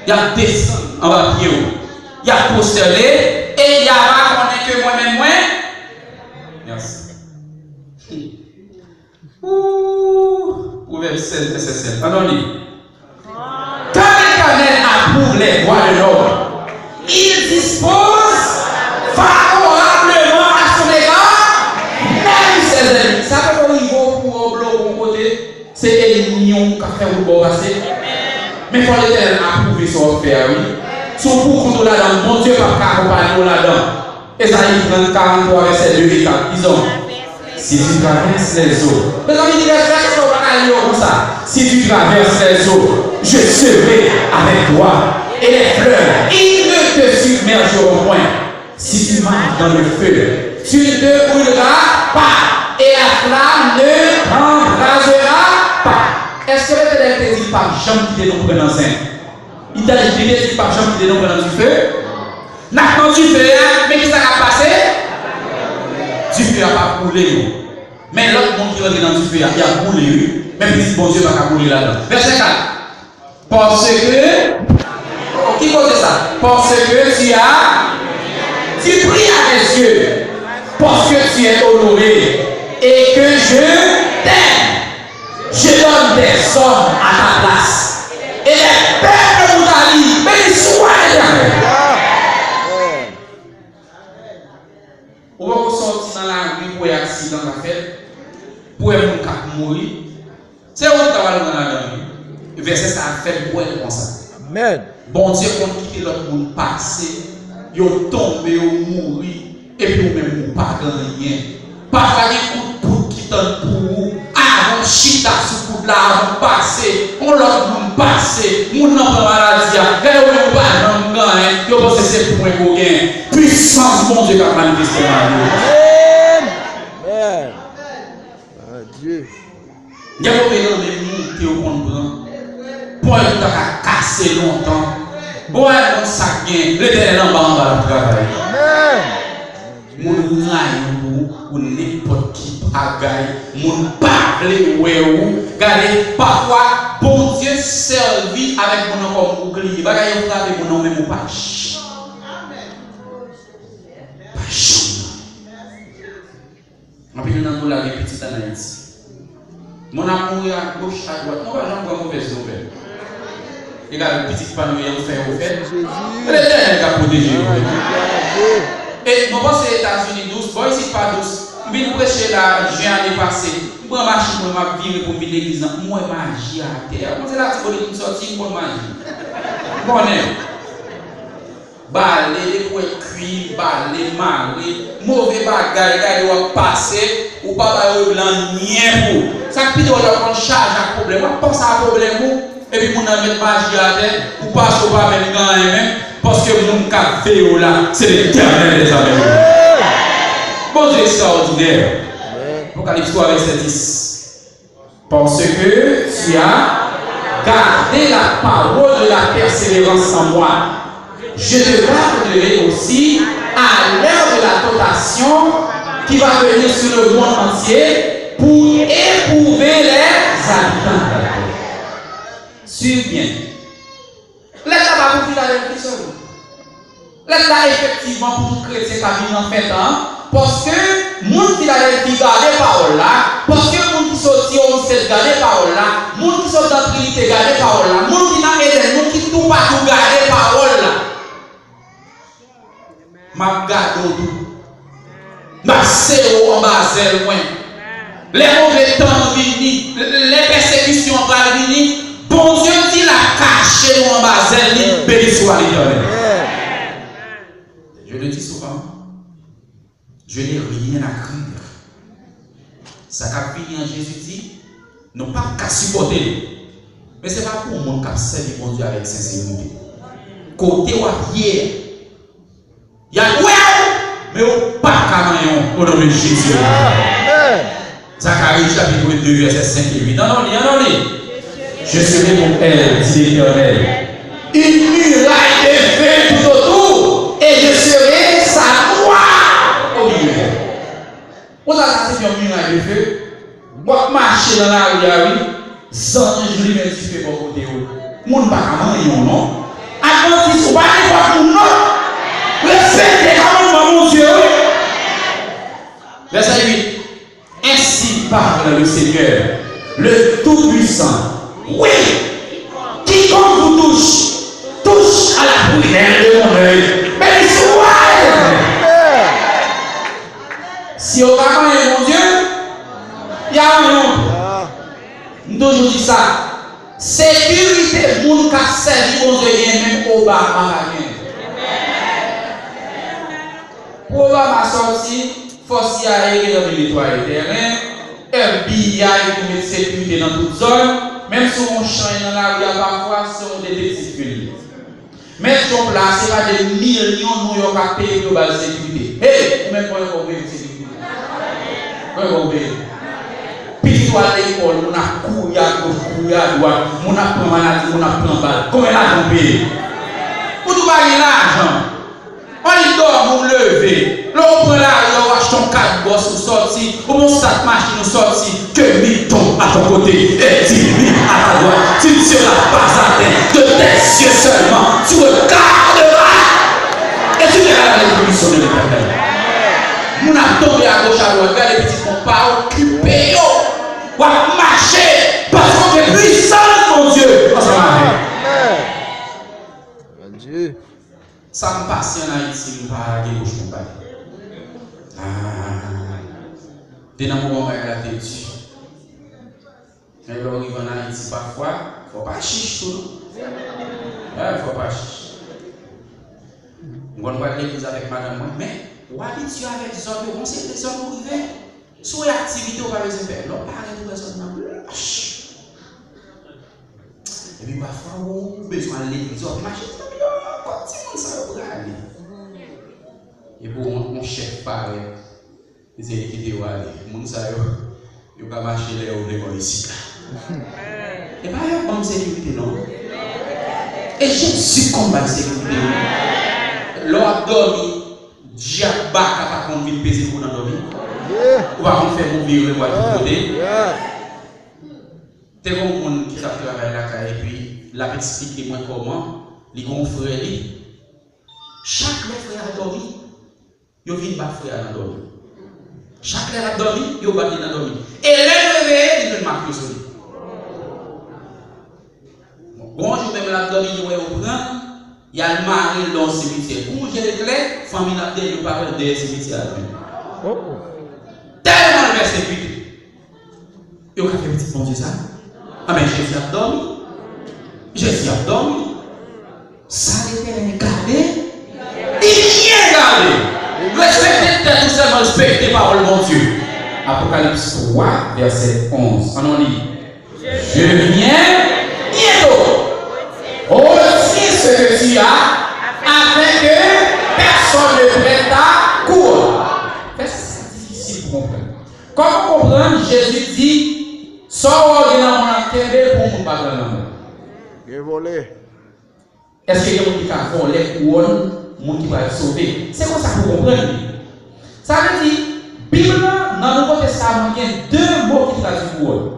Il y a descend en bas pied. Il y a postulé et il y a reconnaître que moi-même, moi. Merci. Proverbe 16, verset 7. Allons-y. Quand l'Éternel approuve les voies de l'homme, il dispose favorablement à son égard, même ses ennemis. Ça fait qu'on y va pour un bloc au côté, c'est l'union qui a fait un bon passé. Mais quand l'Éternel approuve son faire, oui. Son pour contre là-dedans, mon Dieu va accompagner là-dedans. Esaïe 43, verset 2 et 4. Disons, si tu traverses les eaux, mes amis, comme ça. Si tu traverses les eaux, je serai avec toi. Et les fleuves, ils ne te submergeront point. Si tu marches dans le feu, tu ne te brûleras pas. Et la flamme ne t'embrasera pas. Est-ce que l'Éternel te dit par Jean qui te nombre dans un? Il t'a dit par Jean qui te nombre dans du feu? N'a pas du feu, mais qui ça va passer? Du feu n'a pas brûlé. Mais l'autre monde qui rentre dans le feu, il a boulé, même si bon Dieu va pas bouler là-dedans. Verset 4. Parce que, qui pose ça? Parce que tu pries à Dieu, parce que tu es honoré et que je t'aime. Je donne des hommes à ta place. Et les peuples de Moutali, béni soit l'éternel. On va sortir dans la rue pour un accident à faire, pour un monde qui mourir. C'est où tu vas dans la rue. Verset ça a fait pour être comme ça. Amen. Bon Dieu, on quitte l'autre monde passer, ils ont tombé, ils ont mouru, et puis nous-mêmes, nous pas gagné. Pas faire des coups qui donnent pour vous. Avant chita sous coup de là, avant passer, on l'autre monde passer, mon n'a pas maladie, et on pas dans gain, yo pense c'est pour un gain. Puissance bon Dieu qui a manifesté dans nous. Amen. Dieu. Il y a des gens qui ont compris. Pour un temps à casser longtemps. Bon, on sac bien, l'éternel en bas va travailler. Amen. Mon rayon ou n'importe qui bagaille, mon parle ou regardez parfois bon Dieu servi avec mon nom comme bouclier. Bagaille vous avez mon nom même pas. Après nous avons la petite analyse. Mon amour est à gauche à droite. Non, pas jamais mauvaise nouvelle. Regarde le petit panneau il fait au fait. L'éternel a protégé. Et nous pensons aux États-Unis douce, bon ici pas douce. Je viens prêcher la juin année passée. Je prends ma machine pour ma vie pour venir l'église. Moi magie à terre. Comment c'est là que tu veux sortir pour magie? Bon balé, pour cuire, balé, maré, mauvais bagaille, doit passer ou pas blanc rien pour. Ça qui doit prendre charge à problème. On pense à problème et puis on mettre magie à terre ou pas au pas même gants même. Parce que mon café là, c'est l'éternel des amis. Bon Dieu extraordinaire. Apocalypse 3, verset 10. Parce que tu as gardé la parole de la persévérance en moi, je te garderai aussi à l'heure de la tentation qui va venir sur le monde entier pour éprouver les habitants. Suis bien. L'État va vous dire la vérité sur vous. L'État effectivement pour tout chrétien qui a mis en fait parce que monde qui a gardé parole là, parce que monde qui sortit au ministère garder parole là, monde qui sort dans Trinité garder parole là, monde qui n'a aidé, monde qui tout partout garder parole là. M'a garde tout. M'a serré en bas loin. Les mauvais temps venus, les persécutions vont venir. Bon Dieu dit la caché en bas béni soit l'Éternel. Je le dis souvent, je n'ai rien à craindre. Ça qu'a fini en Jésus dit, non pas qu'à supporter. Mais ce n'est pas pour moi qui servi mon Dieu avec sincérité. Côté ou à pied. Il y a mais pas qu'à au nom de Jésus. Zacharie chapitre 2, verset 5 et 8. Non, je serai mon père, dit l'Éternel. Une muraille de feu tout autour, et je serai sa gloire au milieu. Vous avez une muraille de feu. Moi, marcher dans la rue, sans je lui mets du feu pour côté. Mon ne pas non. Attention, pas n'importe où, non. Respectez commandements, mon Dieu. Verset 8. Ainsi parle le Seigneur, le Tout-Puissant. Oui, quiconque vous touche à la prière de mon œil. Béni soit. Si on va mon Dieu, il y a un nom. Nous toujours dit ça. Sécurité, moun ka servi mon Dieu, même Obama. Obama sorti, force aérienne dans le territoire terrain, FBI pour mettre sécurité dans toute zone. Même si on change dans la rue, parfois, c'est des déséquilibres. Mais si on place, c'est pas des millions de New York à payer pour la sécurité. Hey, même pas un problème de sécurité. Pas un problème. Puis, toi, à l'école, on a couru à gauche, couru à droite, on a pris maladie, on a pris balle. Combien d'argent payer? Pour tout gagner l'argent. On y dort, on lever. Là, on prend l'argent, on va achètes ton cadre gosse ou sorti, ou mon sac machine ou sorti, que mi tombe à ton côté et 10 000 à ta droite. Tu ne seras pas atteint de tes yeux seulement. Tu regarderas et tu verras les bénédictions de l'Éternel. Nous avons tombé à gauche à droite, regardez les petits qu'on pas occupés, ou à marcher parce qu'on est puissant, mon Dieu. Dieu. Ça me passe en Haïti, nous pas de gauche pour parler. Dès dans mon moment, elle a été tue. Mais quand on arrive en Haïti, parfois, il ne faut pas chicher tout. Il ne faut pas chicher. On va parler l'église avec madame, mais on habitue avec les hommes, on sait que les hommes arrivent. Sur l'activité, on va les faire. Non, pas les personnes. Et puis parfois, on a besoin de l'église, on va marcher. Continue ça pour aller. Et pour mon chef pareil, les équipes de aller. Mon ça yo pas marcher là où les ici. Et pas yo comme sécurité non. Et Jésus combat sécurité. L'on dormi, diable pas qu'on vient peser pour dormir. On va faire mourir le voir de côté. T'es comme monde qui t'a travaillé là et puis l'a expliqué moi comment les confrères chaque frère a dormi. Yo vient battre frère dans dormi. Chaque frère a dormi, yo battre dans dormi. Et les réveillés, ils veulent marquer sur lui. Bonjour même la dormi, yo au prend, il y a le mari dans le cimetière. Pour j'ai les clés, famille n'a pas de parler de cimetière. Tellement de persécuté. Yo ka fait petit bon Dieu ça. Ah mais Jésus a dormi. Jésus a dormi. Ça l'Éternel gardé. Il vient garder. Respectez tout seulement, respectez la parole de mon Dieu. Apocalypse 3, verset 11. On en lit. Je viens bientôt. Aussi ce que tu as, afin que personne ne prête ta cour. C'est difficile pour comprendre. Comment comprendre? Jésus dit, sors dans mon intérêt pour mon bagage. Bien volé. Est-ce qu'il y a des gens qui ont volé ou gens qui vont sauver? C'est comme ça pour comprendre. Ça veut dire, Bible, dans le Nouveau Testament, il y a deux mots qui traduisent couronne.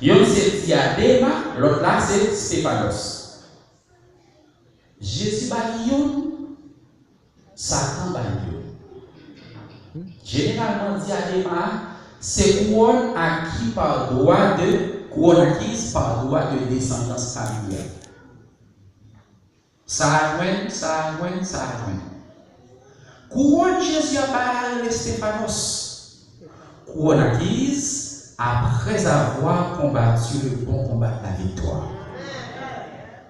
L'un c'est diadème, l'autre là c'est Stéphanos. Jésus Balion, Satan Balion. Généralement, diadème, c'est couronne acquis par droit de descendance familiale. Ça a couronne Jésus a parlé de Stéphanos. Couronne acquise après avoir combattu le bon combat de la victoire.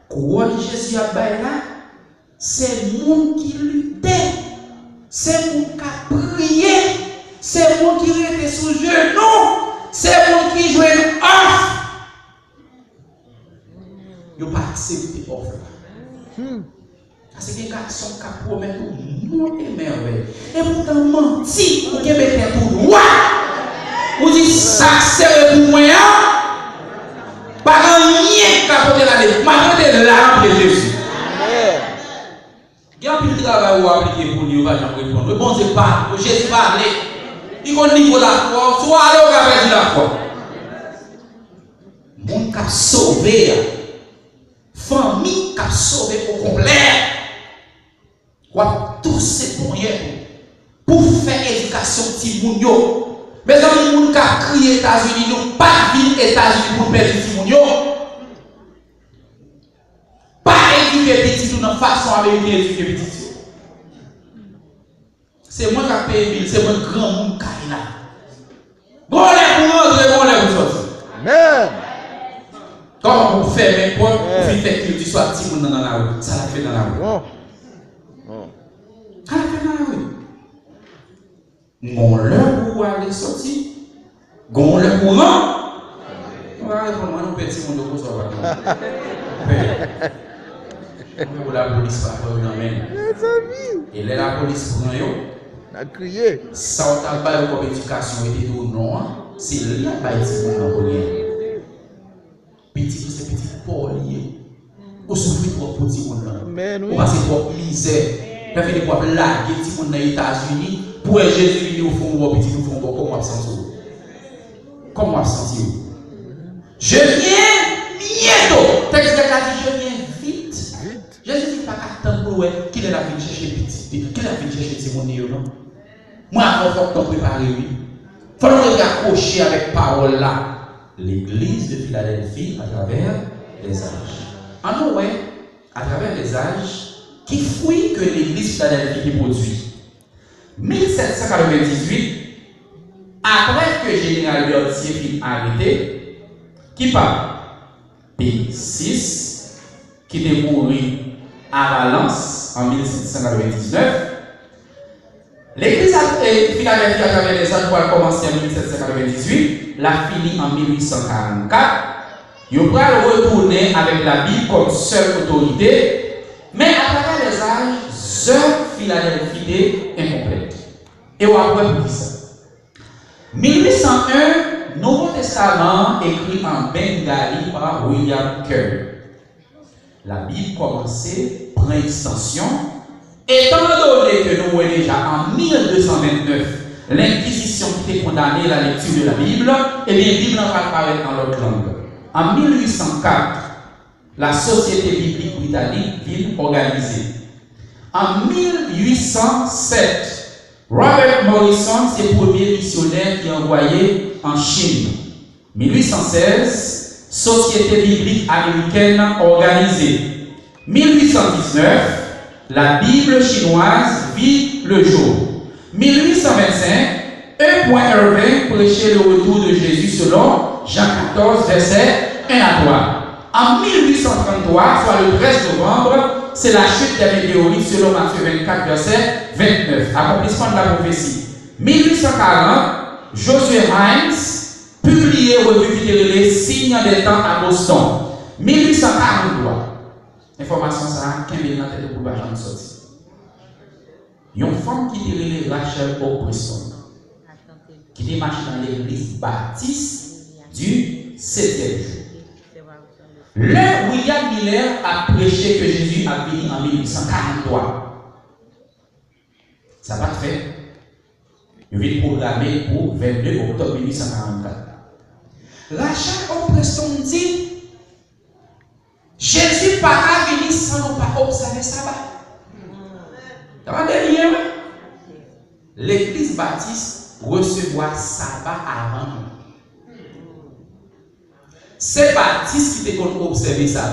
Couronne Jésus a parlé là, c'est le monde qui luttait, c'est le monde qui a prié, c'est le monde qui était sous genou, c'est le monde qui jouait une offre. Il n'a pas accepté l'offre. Parce que les garçons qui promettent tout monter merveille. Et pourtant menti, vous qui mettez tout droit. Vous dites ça c'est pour moi. Pas rien qu'à côté la vie. Ma côté l'âme de Jésus. Il y a un peu de travail à appliquer pour lui, va jamais répondre. Le bon Dieu parle, Jésus parle. Il connaît niveau la foi, soit alors qu'il a perdu la foi. Mon qui a sauvé. Famille qui a sauvé au complet. Quoi, tous ces moyens pour faire éducation Timounio. Mais dans le monde qui a crié États-Unis, nous pas vivre États-Unis pour perdre Timounio. Pas éduquer petit dans façon américaine éduquer petit. C'est moi qui a payé, c'est moi grand monde qui a là. Bon, les pour rentrer, bon, les pour sortir. Amen. Comment vous faites mes points pour faire que tu sois petit dans la rue? Ça l'a fait dans la rue. Ça l'a fait dans la rue. Gon l'heure pour aller sortir. Gon l'heure pour rentrer. On va répondre à nos petits monde de ça. La police va faire une amène. Et là, la police prend yo. A crié. Ça on t'a pas comme éducation et tout non. C'est là bas petit monde dans rien. Petit c'est petit pauvre lié. Ou souffrir trop petit monde là. On passe trop misère. T'as fait des quoi blagues petit monde dans les États-Unis pour pour Jésus venu au fond, petit nous font comment absent. Comment absent? Je viens bientôt. Texte de la dit je viens vite. Jésus dit pas attendre pour qu'il est la vie chercher petit, qu'il est la vie chercher Timothée non. Moi faut qu'on prépare oui. Faut nous accrocher avec parole là. L'église de Philadelphie à travers les âges. En nous à travers les âges qui fruit que l'église de Philadelphie produit. 1798 après que Général Berthier fut arrêté, qui parle P6, qui est mort à Valence en 1799. L'église Philadelphie à travers les âges a commencé en 1798, la fini en 1844. Il va retourner avec la Bible comme seule autorité, mais à travers les âges, œuvre Philadelphie est incomplète. Et on va voir ça. 1801, Nouveau Testament écrit en bengali par William Kerr. La Bible commençait, prend extension. Étant donné que nous voyons déjà en 1229 l'Inquisition qui était condamnée à la lecture de la Bible, et bien la Bible va apparaître dans l'autre langue. En 1804, la Société biblique britannique vient organisée. En 1807, Robert Morrison, c'est le premier missionnaire qui est envoyé en Chine. 1816, Société biblique américaine organisée. 1819, la Bible chinoise vit le jour. 1825, E.Irving prêchait le retour de Jésus selon Jean 14, verset 1 à 3. En 1833, soit le 13 novembre, c'est la chute des météorites selon Matthieu 24, verset 29. Accomplissement de la prophétie. 1840, Josué Hines publié revue qui était les signes des temps à Boston. 1843. Information ça, 15 000 dans la tête de Bouba Jean sorti. Une femme qui était Rachel Preston, qui était marchée dans l'église baptiste du 7e jour. Le William Miller a prêché que Jésus a venu en 1843. Ça va faire. Il vient programmer pour 22 octobre 1844. Rachel Preston dit Jésus pas venu sans nous pas observer le sabbat. Ça va derrière. L'église baptiste recevra sabbat avant nous. C'est baptiste qui ont observé ça.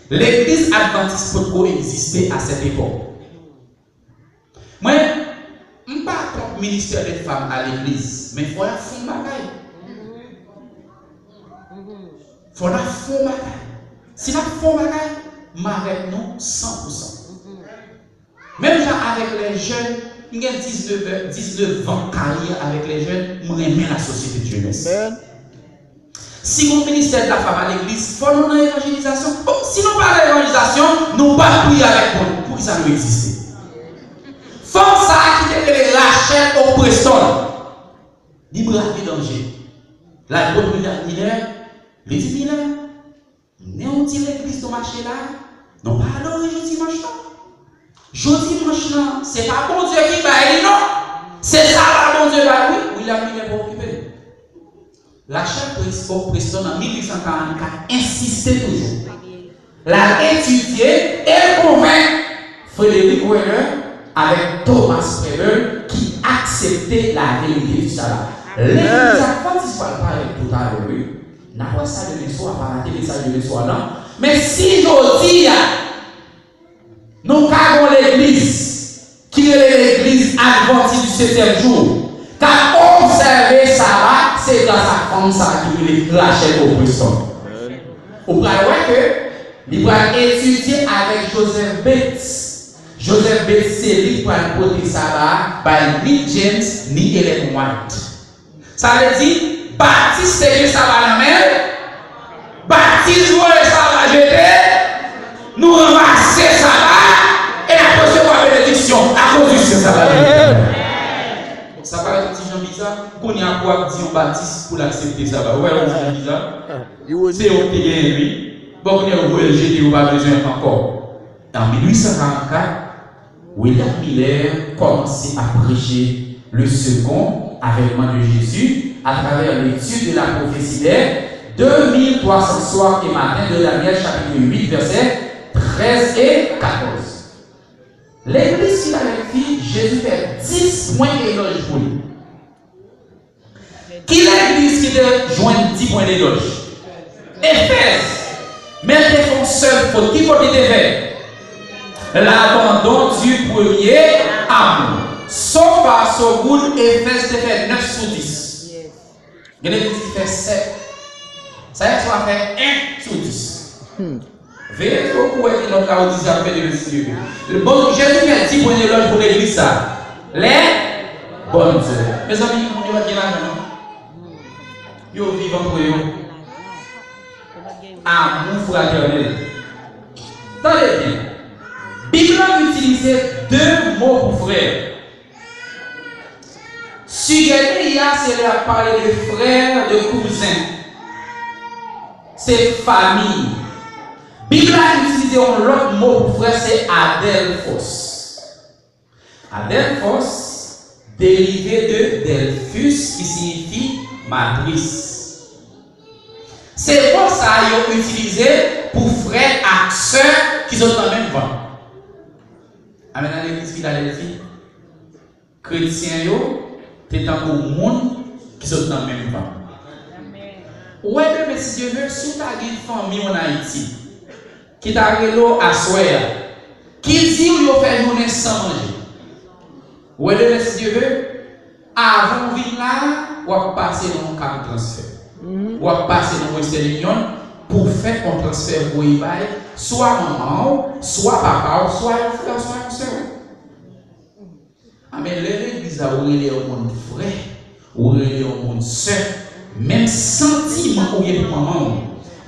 L'église adventiste peut coexister à cette époque. Moi, je ne suis pas contre le ministère des femmes à l'église, mais il faut la faire bagaille. Il faut la faire bagaille. Si la faire bagaille, m'arrête nous 100%. Même avec les jeunes, il y a 19 ans carrière avec les jeunes, je remets la société de jeunesse. Si mon ministère de la femme à l'église, il faut nous l'évangélisation. Si nous parlons d'évangélisation, nous ne pas prier avec vous. Pour que ça nous existe. Force ça qui était la chair au preston. Libre de danger. La bonne Miller, il dit Miller, nous dit l'église de marché là, non pas adorer jeudi dimanche là. Jeudi dimanche là, c'est pas bon Dieu qui va aller non. C'est ça la bon Dieu va oui. William Miller pour occuper. La chaire Preston en 1844 insistait toujours. La étudier et convaincre Frédéric Weller avec Thomas Preble qui acceptait la vérité du sabbat. Les adventistes ne parlent pas tout à l'heure. N'a pas ça de l'histoire, pas rater les messages de l'histoire, non. Mais si je dis, nous avons l'église, qui est l'église adventiste du 7e jour, car observer sabbat, c'est dans sa femme ça qui est lâché au Preston. Vous pouvez voir que il va étudier avec Joseph Bates. Joseph Bates, c'est lui qui va porter sabbat par ni James ni Ellen White. Ça veut dire, baptiste c'est que ça va la mer, baptiste vous le sabbat jeté, nous ramasser sabbat et la recevoir bénédiction à cause du sabbat. Ça paraît un petit gens bizarre, qu'on y a quoi dire baptiste pour l'accepter ça va. Ouais, un petit bizarre. C'est au pays lui. Bon, on a jeté ou pas besoin encore. En 1844, William Miller commençait à prêcher le second avènement de Jésus à travers l'étude de la prophétie des 2300 soirs et matins de Daniel chapitre 8 versets 13 et 14. L'église Philadelphie, Jésus fait 10 points d'éloge pour lui. Qui l'église qui te joint 10 points d'éloge? Éphèse, mais t'es son seul faute. Qui faut qu'il te fait? L'abandon du premier amour. Sauf par son goût, Éphèse te fait 9 sur 10. Il y a l'église qui fait 7. Ça y est, tu vas faire 1 sur 10. Veillez beaucoup avec notre Laodicée à faire de Dieu. Le bon Jésus fait 10 points d'éloge pour l'église. Ça. Les bonnes œuvres. Mes amis, vous avez bien l'argent. Yo vivant pour eux. Amour fraternel. Attendez bien. Bible a utilisé 2 mots pour frère. Sugeria, c'est la parler de frère, de cousin. C'est famille. Bible a utilisé un autre mot pour frère, c'est Adelphos. Adelphos, dérivé de Delphus, qui signifie matrice. C'est pour ça qu'ils ont utilisé pour frères et sœurs qui sont dans le même vent. Amen. Dans l'église Philadelphie, chrétiens, c'est un monde qui sont dans le même vent. Ouais, mais si Dieu veut, si tu as une famille en Haïti, qui t'a arrivé à Soya, qui dit où il fait journée sans manger. Ouais, mais si Dieu veut, avant de venir là, on va passer dans un cas de transfert. On va passer dans une réunion pour faire un transfert pour y aller, soit maman, soit papa, soit un frère, soit une soeur. Mais l'église a ouvert au monde frère, ouvert au monde soeur, même sentiment ou bien pour maman,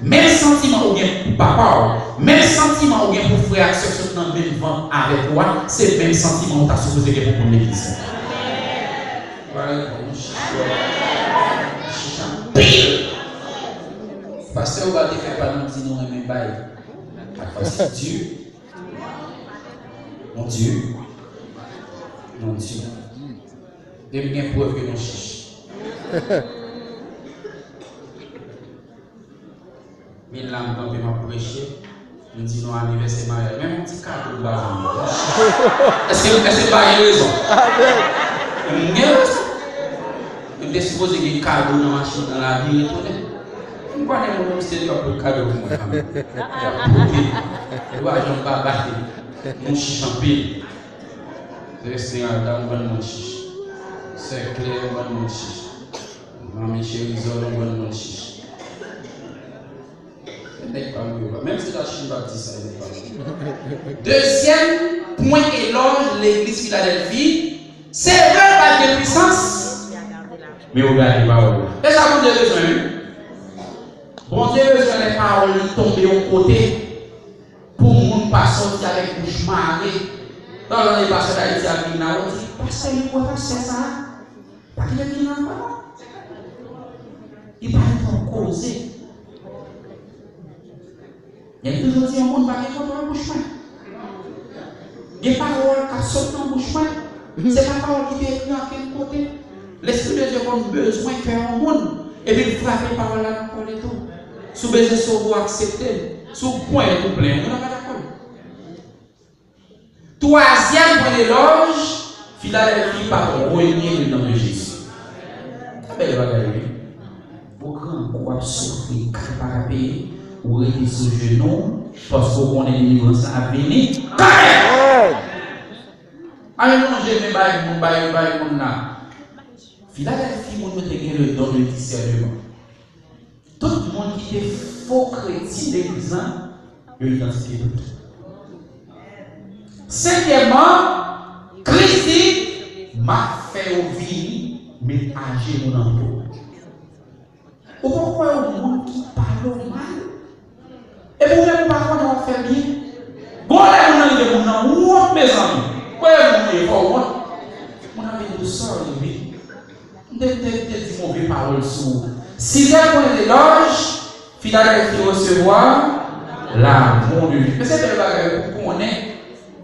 même sentiment ou bien pour papa, même sentiment ou bien pour frère, soeur, qui sont dans le même vent avec toi, c'est le même sentiment que tu as supposé que pour l'église. Pile! Pasteur, vous allez faire pas nous dire non, mais bail. Parce que Dieu, mon Dieu, mon Dieu, il y a une preuve que nous cherchons. Mais là, on peut prêcher, nous disons non, anniversaire mariage, même un petit cadeau de bas. Est-ce que pas raison? Je suis supposé qu'il y ait un cadeau dans la machine dans la vie. Je ne sais pas si c'est un cadeau pour moi. Je vais aller en bas, mon chiche en pile. Restez en bas, mon chiche. C'est clair, mon chiche. Maman chérie, mon chiche. Même si la Chine baptiste, elle n'est pas. Deuxième point éloge l'église Philadelphie, c'est vrai par de puissance. Mais regardez les paroles. Et ça, bon Dieu besoin. Bon Dieu besoin les paroles tomber au côté pour ne pas sortir avec bouche marée. Dans les pasteurs d'Haïti à Mina, on dit, pasteur, il faut faire ça. Parce qu'il est Mina, il va être causé. Il y a toujours dit, on va pas être en bouche. Les paroles qui sortent en bouche. C'est la parole qui est écrite à quel côté. L'Esprit de Dieu a besoin de faire un monde. Et puis, il frappe les paroles là pour les tout. Sous besoin de savoir accepter. Sous point de plein. On n'a pas d'accord. Troisième point d'éloge, Philadelphie par renier le nom de Jésus. Belle bagaille. Pour grand souffrir, par payer, ou rester sur le genou, parce qu'on est délivrance à venir. Allez, non, j'ai mes bails, mon là. Philadelphie, mon te gagne le don de discernement. Tout le monde qui est faux chrétien d'église, il l'identité de tout. Cinquièmement, Christ m'a fait ouvrir, mais agir mon amour. Pourquoi un monde qui parle mal? Et vous ne pas qu'on fait bien? Bon, là, on a dit, mon mes amis. Quoi, mon ami de soeur, lui. Des mauvaises paroles sur. Sixième point d'éloge, Philadelphie recevoir l'amour de Dieu. Mais c'est le bagage pour qu'on est.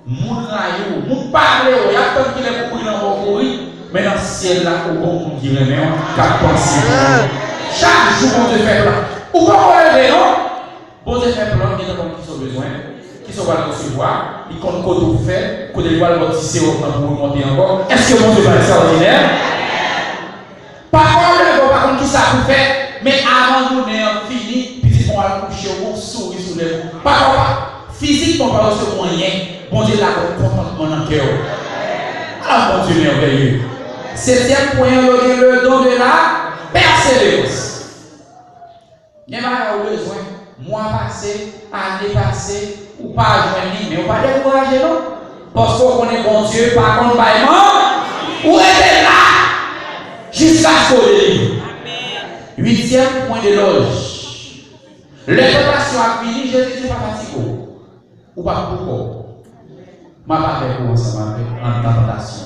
Moun rayou, moun parle, il y a tant qu'il est pour courir dans courir, mais dans le ciel là, au bon monde qui remet, qu'à penser. Chaque jour, on te fait plan. Ou pas on lever, non? Bon Dieu fait plan, il y a des gens qui sont besoin, qui sont pas recevoir, ils comptent quoi tout faire, qu'on doit le bâtisser au temps pour monter encore. Est-ce que mon Dieu va extraordinaire? Par contre, qui ça vous fait, mais avant nous, on est fini, puis on va coucher, on sourit sur les mots. Par contre, physiquement, pas ce moyen, bon Dieu l'a contentement dans le cœur. Ah, mon Dieu merveilleux. Septième point, le don de la persévérance. Il y a besoin, mois passé, année passée, ou pas joindre, mais on va pas décourager, non? Parce qu'on est bon Dieu, par contre, ou est là jusqu'à ce qu'on délivre. Huitième point de loge. L'exhortation a fini, Jésus n'est pas fatigué. Ou pas pourquoi? Ma pas avec vous ensemble en tentation.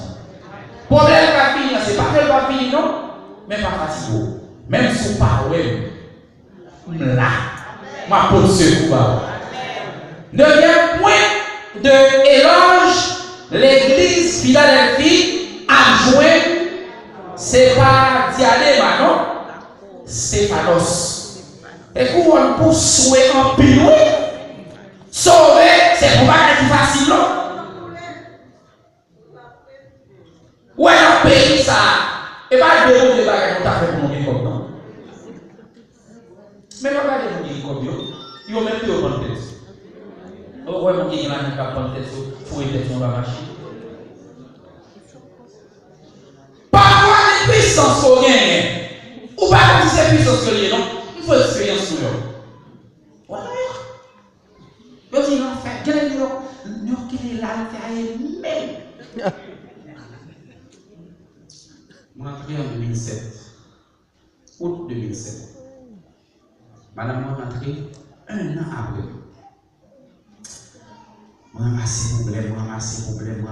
Problème va finir, c'est pas qu'elle va finir, non? Mais pas fatigué. Même si on parle, là, ma position pour vous. Neuvième point de éloge, l'église Philadelphie a joué, c'est pas Diadema, non? Stéphanos. Et pour souhaiter en pile, sauver, c'est pour pas être facile, non? Ouais, dans le pays, ça. Et pas de dérouler les bagages qu'on t'a fait pour nous comme non. Mais pas de dérouler comme yo. Yo même plus au bon tête. Au ouais, mon qui n'a pas bon tête, faut être sur la machine. Parfois, les puissances sont gagnées. Ou pas comme si c'est puissance que lié, non? Il faut expérience sur eux. Voilà. Yo dit non, fait, quel est le là, même. Moi, entré en 2007, août 2007. Madame, moi, entré un an après. Moi, ramassé problème.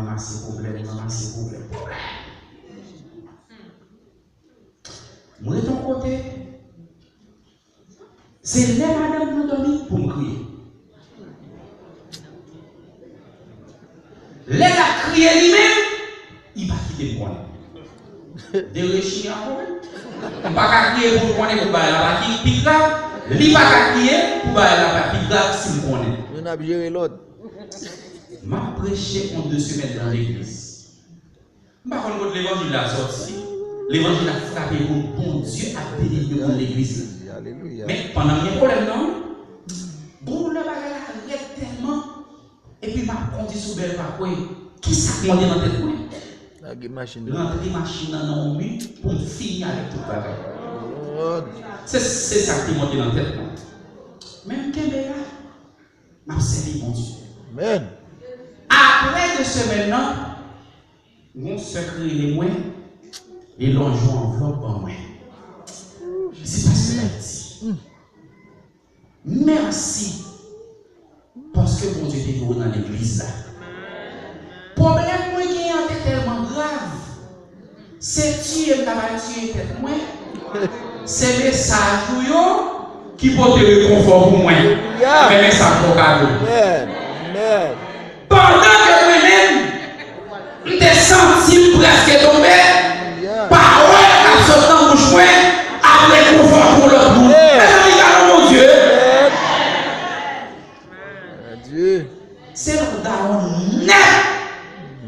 Moi, de ton côté, c'est les madame nous donnent pour me crier. Les a crié lui-même, il va quitter moi. De réussir encore. On ne va pas crier pour qu'on ait pour la partie pique là. Il va pas crier pour la partie pique là si on connaît. On a géré l'autre. Je prêché en 2 semaines dans l'église. Je ne sais pas quand l'évangile a sorti. L'évangile a frappé pour bon Dieu a béni dans l'église. Alléluia. Mais pendant mes problèmes, non? Bon, le bagage a tellement. Et puis, ma condition belle pas quoi. Qui s'est monté dans tête? La machine. Rentrer machine dans le mur pour finir avec tout le bagage. C'est ça qui est monté dans la tête. Même Kembéa, m'a servi mon Dieu. Amen. Après 2 semaines, mon secret est moins et l'on joue enveloppe en moins. C'est pas ce que je dis. Merci parce que mon Dieu est venu dans l'église là. Problème qui est tellement grave, c'est tuer tête moins. C'est le message qui peut te réconfort pour moi. Mais message pour cadeau. Pendant que moi-même, je t'ai senti presque tomber, parole qui sorti dans bouche moi, après confort pour l'autre monde. Regarde mon Dieu. Dieu. C'est le daron net.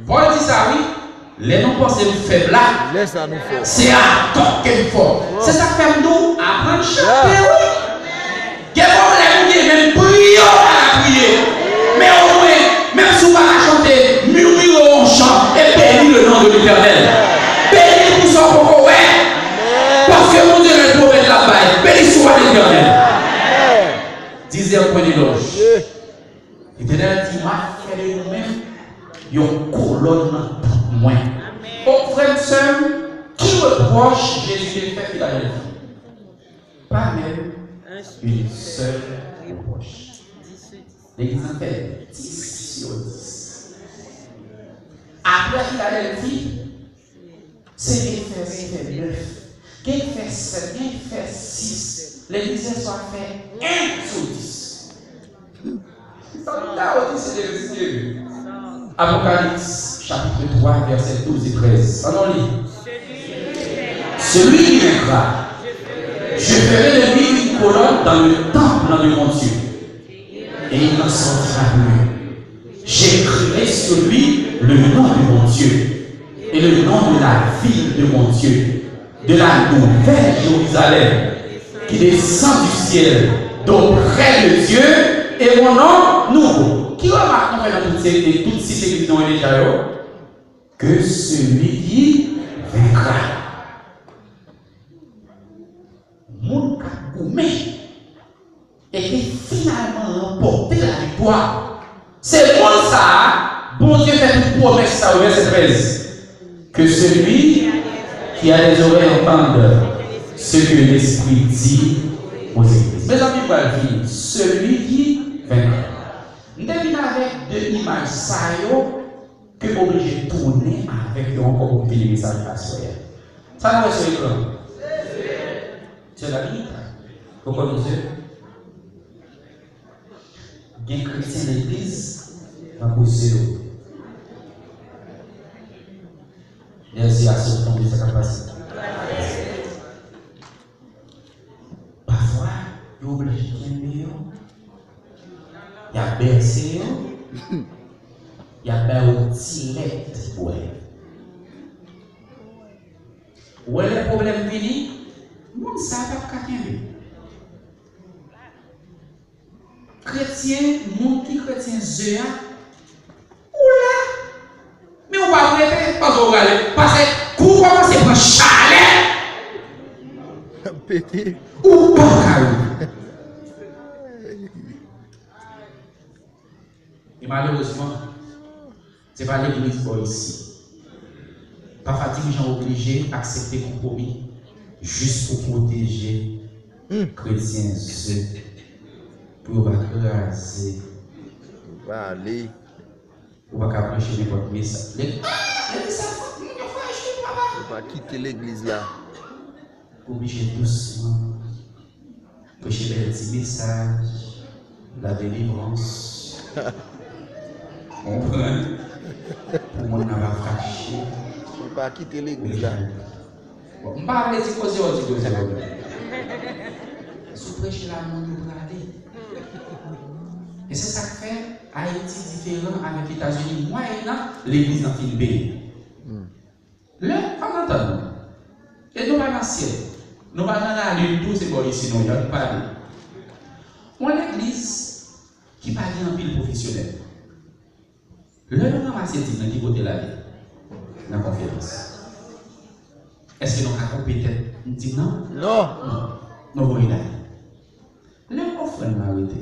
Paul dit ça, oui. Les non pensés faibles là, Laisse à nous faire. c'est à toi qu'il faut. C'est ça que fait nous apprendre à chanter, oui. Quel problème, vous même prier à la prière. Mais au moins, même si vous ne pouvez pas chanter, murmurez en chant et bénis le nom de l'Éternel. Bénis pour son pourquoi, ouais. Parce que mon Dieu est le prophète là-bas. Bénis soit l'Éternel. 10e point d'éloge. L'Éternel dit, ma fait de nous-mêmes, une colonne moins. Au frère et sœur, qui reproche Jésus de fait Philadelphie? Pas même une seule reproche. L'église en fait 10 sur 10. Après Philadelphie, c'est fait 9. Qui fait 7, qui fait 6. L'église soit fait 1 sur 10. Ça nous a aussi c'est Apocalypse chapitre 3, verset 12 et 13. Allons-y. Celui qui vaincra, je ferai de lui une colonne dans le temple de mon Dieu. Et il n'en sortira plus. J'écrirai sur lui le nom de mon Dieu et le nom de la ville de mon Dieu, de la nouvelle Jérusalem qui descend du ciel d'auprès de Dieu et mon nom nouveau. Qui remarque dans toutes ces églises dont il est déjà là? Que celui qui vaincra. Mon cagoumé et qui finalement remporté la victoire. C'est pour ça, bon Dieu fait une promesse, ça au verset 13. Que celui qui a les oreilles entende ce que l'Esprit dit aux églises. Mes amis, voilà, celui qui vaincra. Nous devons avec deux images que nous obligés de tourner avec encore pour finir ça à soir. Ça nous sur l'écran. C'est la vie. Vous connaissez? Bien chrétien de l'église va poser l'eau. Merci à ce temps de sa capacité. Parfois, il est obligé de gagner. Il y a bercé, il y a bercé pour elle. Où est le problème fini? Nous ne savons pas qu'à chrétien, mon qui chrétien Zéa, oula! Mais on va arrêter, pas au galère, parce que pour commencer à prendre chalet, Pété. ou pas. Et malheureusement, ce n'est pas l'église ici. Parfois, les gens sont obligés d'accepter le compromis juste pour protéger les chrétiens pour écraser. Va aller. Pour ne pas prêcher n'importe message. On va quitter l'église là. Obligé doucement. Prêcher les petits messages. La délivrance. On prend. Pour moi, on va fâcher. On va quitter l'église là. On ne va pas aller causer au Dieu. Si vous prêchez la main, vous regardez. Et c'est ça qui fait Haïti différent avec les États-Unis. Moi, l'église dans une pays. Là, on entend. Et nous, dans le ciel. Nous, dans la lune, tout c'est bon ici, nous, il n'y a pas de. On a l'église qui parle en pile professionnel. Là, nous avons assez de qui côté la vie. Dans la conférence. Est-ce que nous avons compétent? Nous disons non? Non. Non. Nous voulons aller. Là, on fait une arrêté.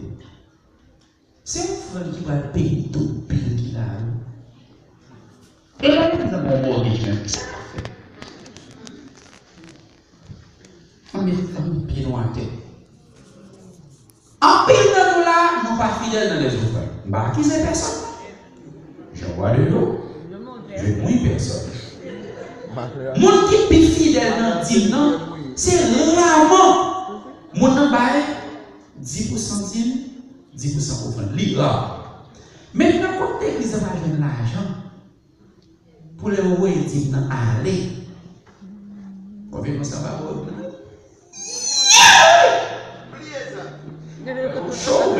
C'est un frère qui va payer tout le pile qu'il a. Et là, nous avons un mortgage. On met un pied dans la tête. En pile de nous là, nous ne sommes pas fidèles dans les autres. Je ne vais accuser personne. Je vois de l'eau. Je ne mouille personne. Mon qui est fidèle dans le dîme, c'est rarement. Mon n'a pas 10% dîme. 10% offrande, libre. Maintenant, quand l'église va donner l'argent pour les envoyer dans aller, combien ça va avoir? Chaud.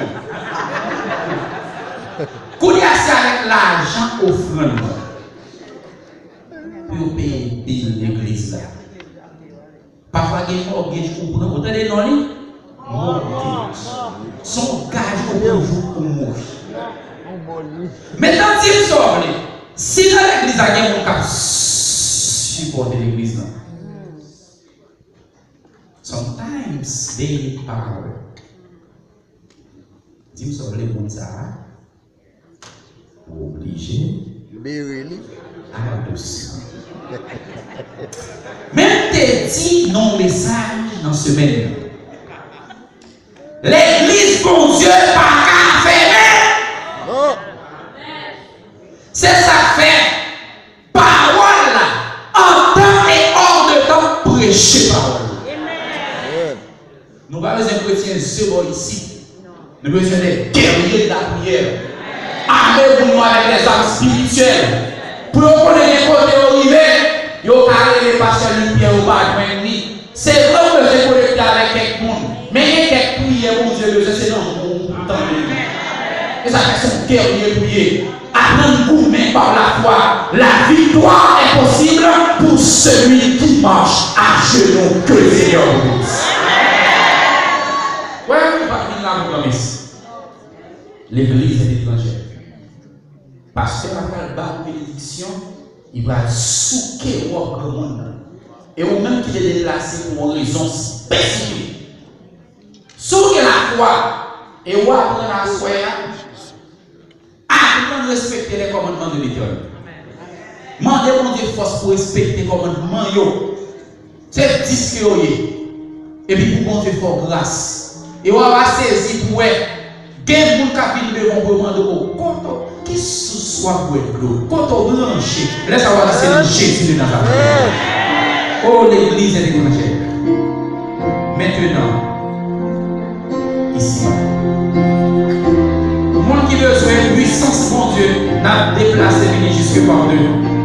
Quand il y a ça avec l'argent offrande pour payer l'église là. Parfois, il y a un mortgage pour prendre. Vous entendez non? Mortgage. Son gage au jour pour mourir. Maintenant, si vous sortez, si dans l'église a gagné mon cap, supporter l'église là. Sometimes they need power. Si vous sortez comme ça, obligé à doucement. Même t'es dit non message dans ce semaine. L'église, bon Dieu, pas qu'à faire. Oh. C'est ça fait. Parole, en temps et hors de temps, prêcher parole. Nous ne sommes pas des chrétiens, c'est bon ici. Nous sommes des guerriers de la prière. armez-vous avec les armes spirituelles. Pour qu'on ait des côtés arrivés, vous allez les passer le pied au bas de nuit. C'est vrai que j'ai connecté avec quelqu'un, mais il y a quelques prières, mon Dieu, c'est dans mon temps. Et ça fait son cœur prier. Apprendre mais par la foi. La victoire est possible pour celui qui marche à genoux. Que le Seigneur vous bénisse. Ouais, on va finir la promesse. L'église est étrangère. Pasteur a fait la bénédiction, il va souquer au grand monde. Et au même qu'il est déplacé pour une raison spécifique. Souquer la foi et on apprendre à soi. Apprendre à respecter les commandements de l'Éternel. Mandez mon Dieu force pour respecter les commandements. C'est disque. Et puis pour mon Dieu force grâce. Et on va saisir pour elle. Quel monde qui vient devant vous demander qui ce soit pour l'eau. Quand on branche, laisse savoir que c'est Jésus de Nazareth. Oh, l'église est étrangère. Maintenant, ici. Moi qui besoin de puissance, mon Dieu, n'a déplacé venir jusque par devant.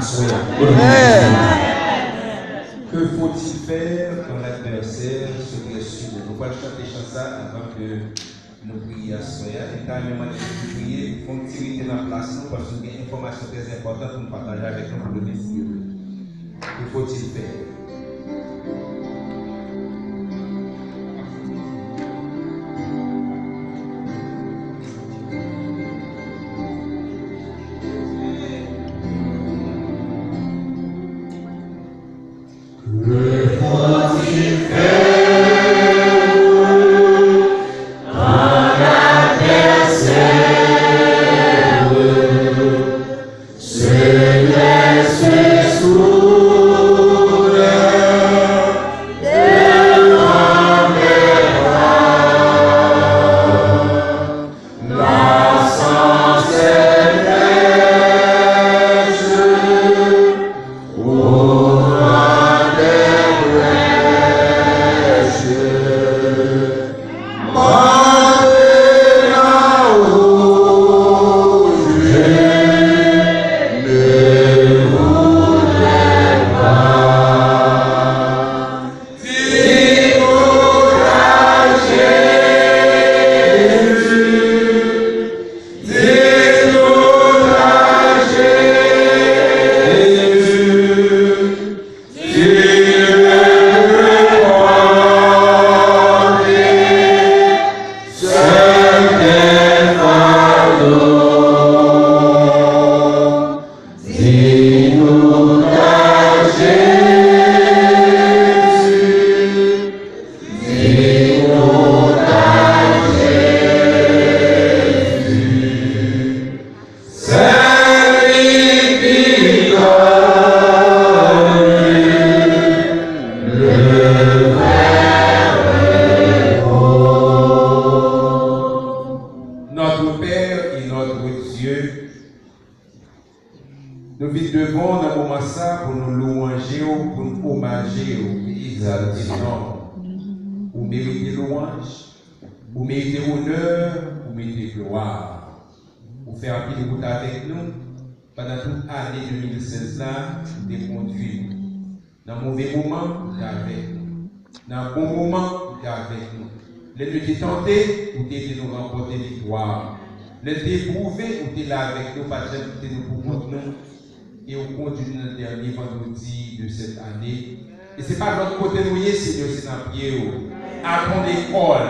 Se venons dans le moment ça pour nous louanger, pour nous homager, et exalter le nom. Vous méritez louange, vous méritez honneur, vous méritez gloire. Vous faites un peu de route avec nous pendant toute l'année 2016 là, vous êtes conduits. Dans le mauvais moment, vous êtes avec nous. Dans le bon moment, vous êtes avec nous. Les deux tentés, vous êtes nous remporter victoire. Les déprouvés, vous êtes là avec nous, pas de nous pour nous. Et au conduit le dernier vendredi de cette année. Et ce n'est pas notre côté nous, Seigneur, c'est dans pied. À ton école,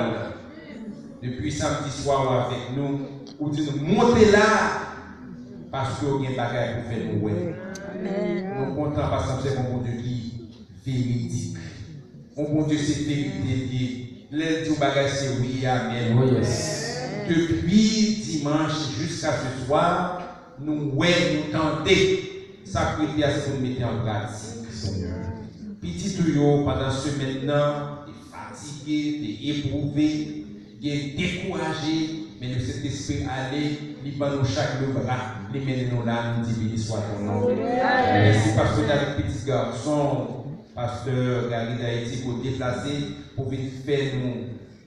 depuis samedi soir avec nous, où tu nous montez là, parce que vous avez des bagages pour faire nous. Nous sommes contents parce que c'est un bon Dieu qui est véridique. Un bon Dieu, c'est vérité. Les deux bagages, c'est oui, amen. Depuis dimanche jusqu'à ce soir, nous tentons. Sacrifice pour nous mettre en pratique. Petit tuyau, pendant ce maintenant, tu es fatigué, tu es éprouvé, tu es découragé, mais nous cet esprit aller, il va nous chaque le bras, les menons là, nous dit béni soit ton nom. Merci parce que tu as un petit garçon, pasteur Gary d'Haïti, pour déplacer, pour venir faire nous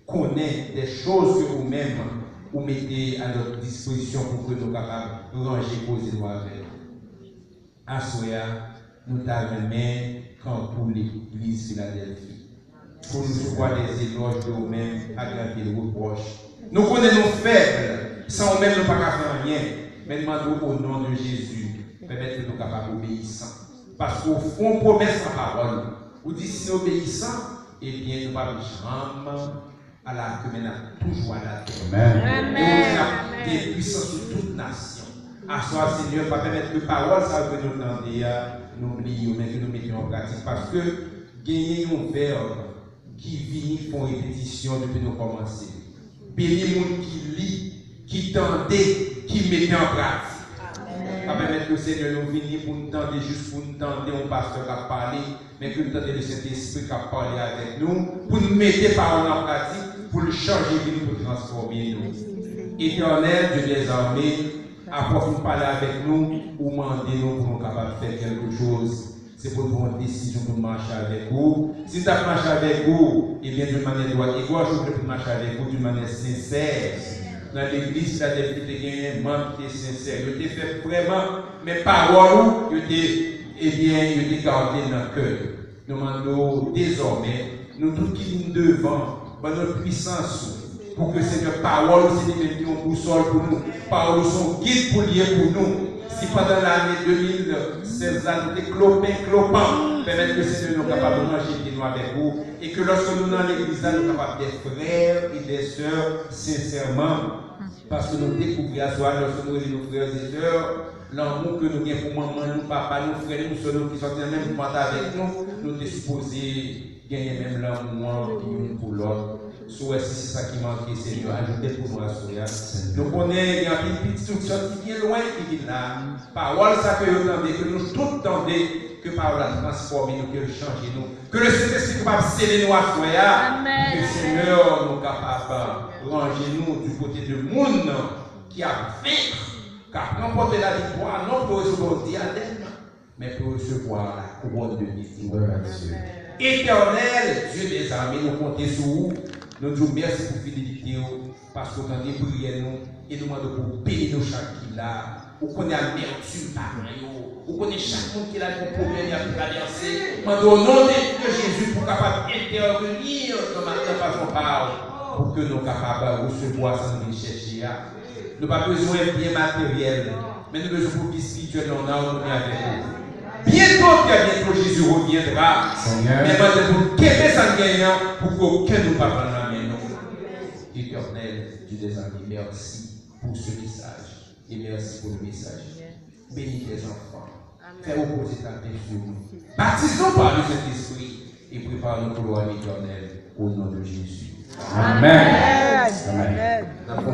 connaître des choses que vous-même vous mettez à notre disposition pour que nous soyons capables de ranger, poser nous avec. À Soya, nous t'avons mis quand pour l'église Philadelphie. Pour nous voir des éloges de nous-mêmes, aggraver le reproche. Nous connaissons faibles, sans nous-mêmes nous ne pouvons pas faire rien. Mais demandons au nom de Jésus, permettre que nous soyons capables d'obéissants. Parce qu'au fond, promesse en parole, vous dites si nous obéissons, eh bien nous ne pouvons jamais à la commune, toujours à la terre. Amen. Nous avons des puissances sur toute nation. À soi, Seigneur, pas permettre que parole, ça que nous demander, nous oublions, mais que nous mettions en pratique. Parce que gagner un verbe qui vient pour répétition depuis nous commencer. Béni les gens qui lit, qui tendait, qui mettait en pratique. Pas permettre que le Seigneur nous vienne pour nous tendre, juste pour nous tendre un pasteur qui a parlé, mais que nous tendre le Saint-Esprit qui a parlé avec nous, pour nous mettre parole en pratique, pour le changer, pour transformer nous. Éternel, Dieu des armées, après vous parler avec nous ou demandez-nous pour nous capables de faire quelque chose. C'est pour nous prendre une décision pour marcher avec vous. Si tu as marché avec vous, et bien d'une manière droite et gauche, je veux marcher avec vous d'une manière sincère. Dans l'église, la débute est un membre qui est sincère. Je t'ai fait vraiment mes paroles, je t'ai gardé dans le cœur. Nous demandons désormais, nous tous qui nous devons, par notre puissance, pour que Seigneur, parole, c'est une boussole pour nous. Parole, son guide pour lier pour nous. Si pendant l'année 2016, nous étions clopants, permettre que Seigneur nous capable de manger nous avec vous. Et que lorsque nous sommes dans l'église, nous sommes capables d'être frères et des sœurs, sincèrement. Parce que nous découvrons à soi, lorsque nous sommes nos frères et sœurs, l'amour que nous avons pour maman, nous, papa, nos frères, nous, soeurs, qui sont dans le même moment avec nous, nous sommes supposés gagner même l'amour pour l'autre. Soit si c'est ça qui manque, Seigneur, ajoutez pour nous à Soya. Nous connaissons, il y a une petite structure qui vient loin, qui vient là. Parole, ça que vous entendez, que nous tous entendons, que parole a transformé nous, que change nous. Que le Saint-Esprit est capable de sceller nous à Soya. Que le Seigneur nous capable de ranger nous du côté du monde qui a vaincre, qui a remporté la victoire, non pour recevoir le diadème, mais pour recevoir la couronne de victoire. Éternel, Dieu des armées, nous comptons sur vous. Nous disons merci pour fidélité, parce que vous avez prié nous et nous demandons pour bénir nos chaque qui là. Vous connaissez l'amertume par vous connaissez chaque monde qui a un problème à traverser. Nous demandons au nom de Jésus pour capable d'intervenir dans ma façon parole, pour que nous soyons capables de recevoir sans nous chercher. Nous n'avons pas besoin de bien matériel, mais nous avons besoin de vie spirituelle dans nous avec vous. Bientôt Jésus reviendra. Mais maintenant, pour qu'aimer sa gagnant, pour qu'aucun nous pas prenne la main. Éternel, Dieu des amis, merci pour ce message. Et merci pour le message. Bénis tes enfants. Fais reposer ta paix sur nous. Baptisons par le Saint-Esprit et prépare-nous pour le éternel au nom de Jésus. Amen. Amen. Amen.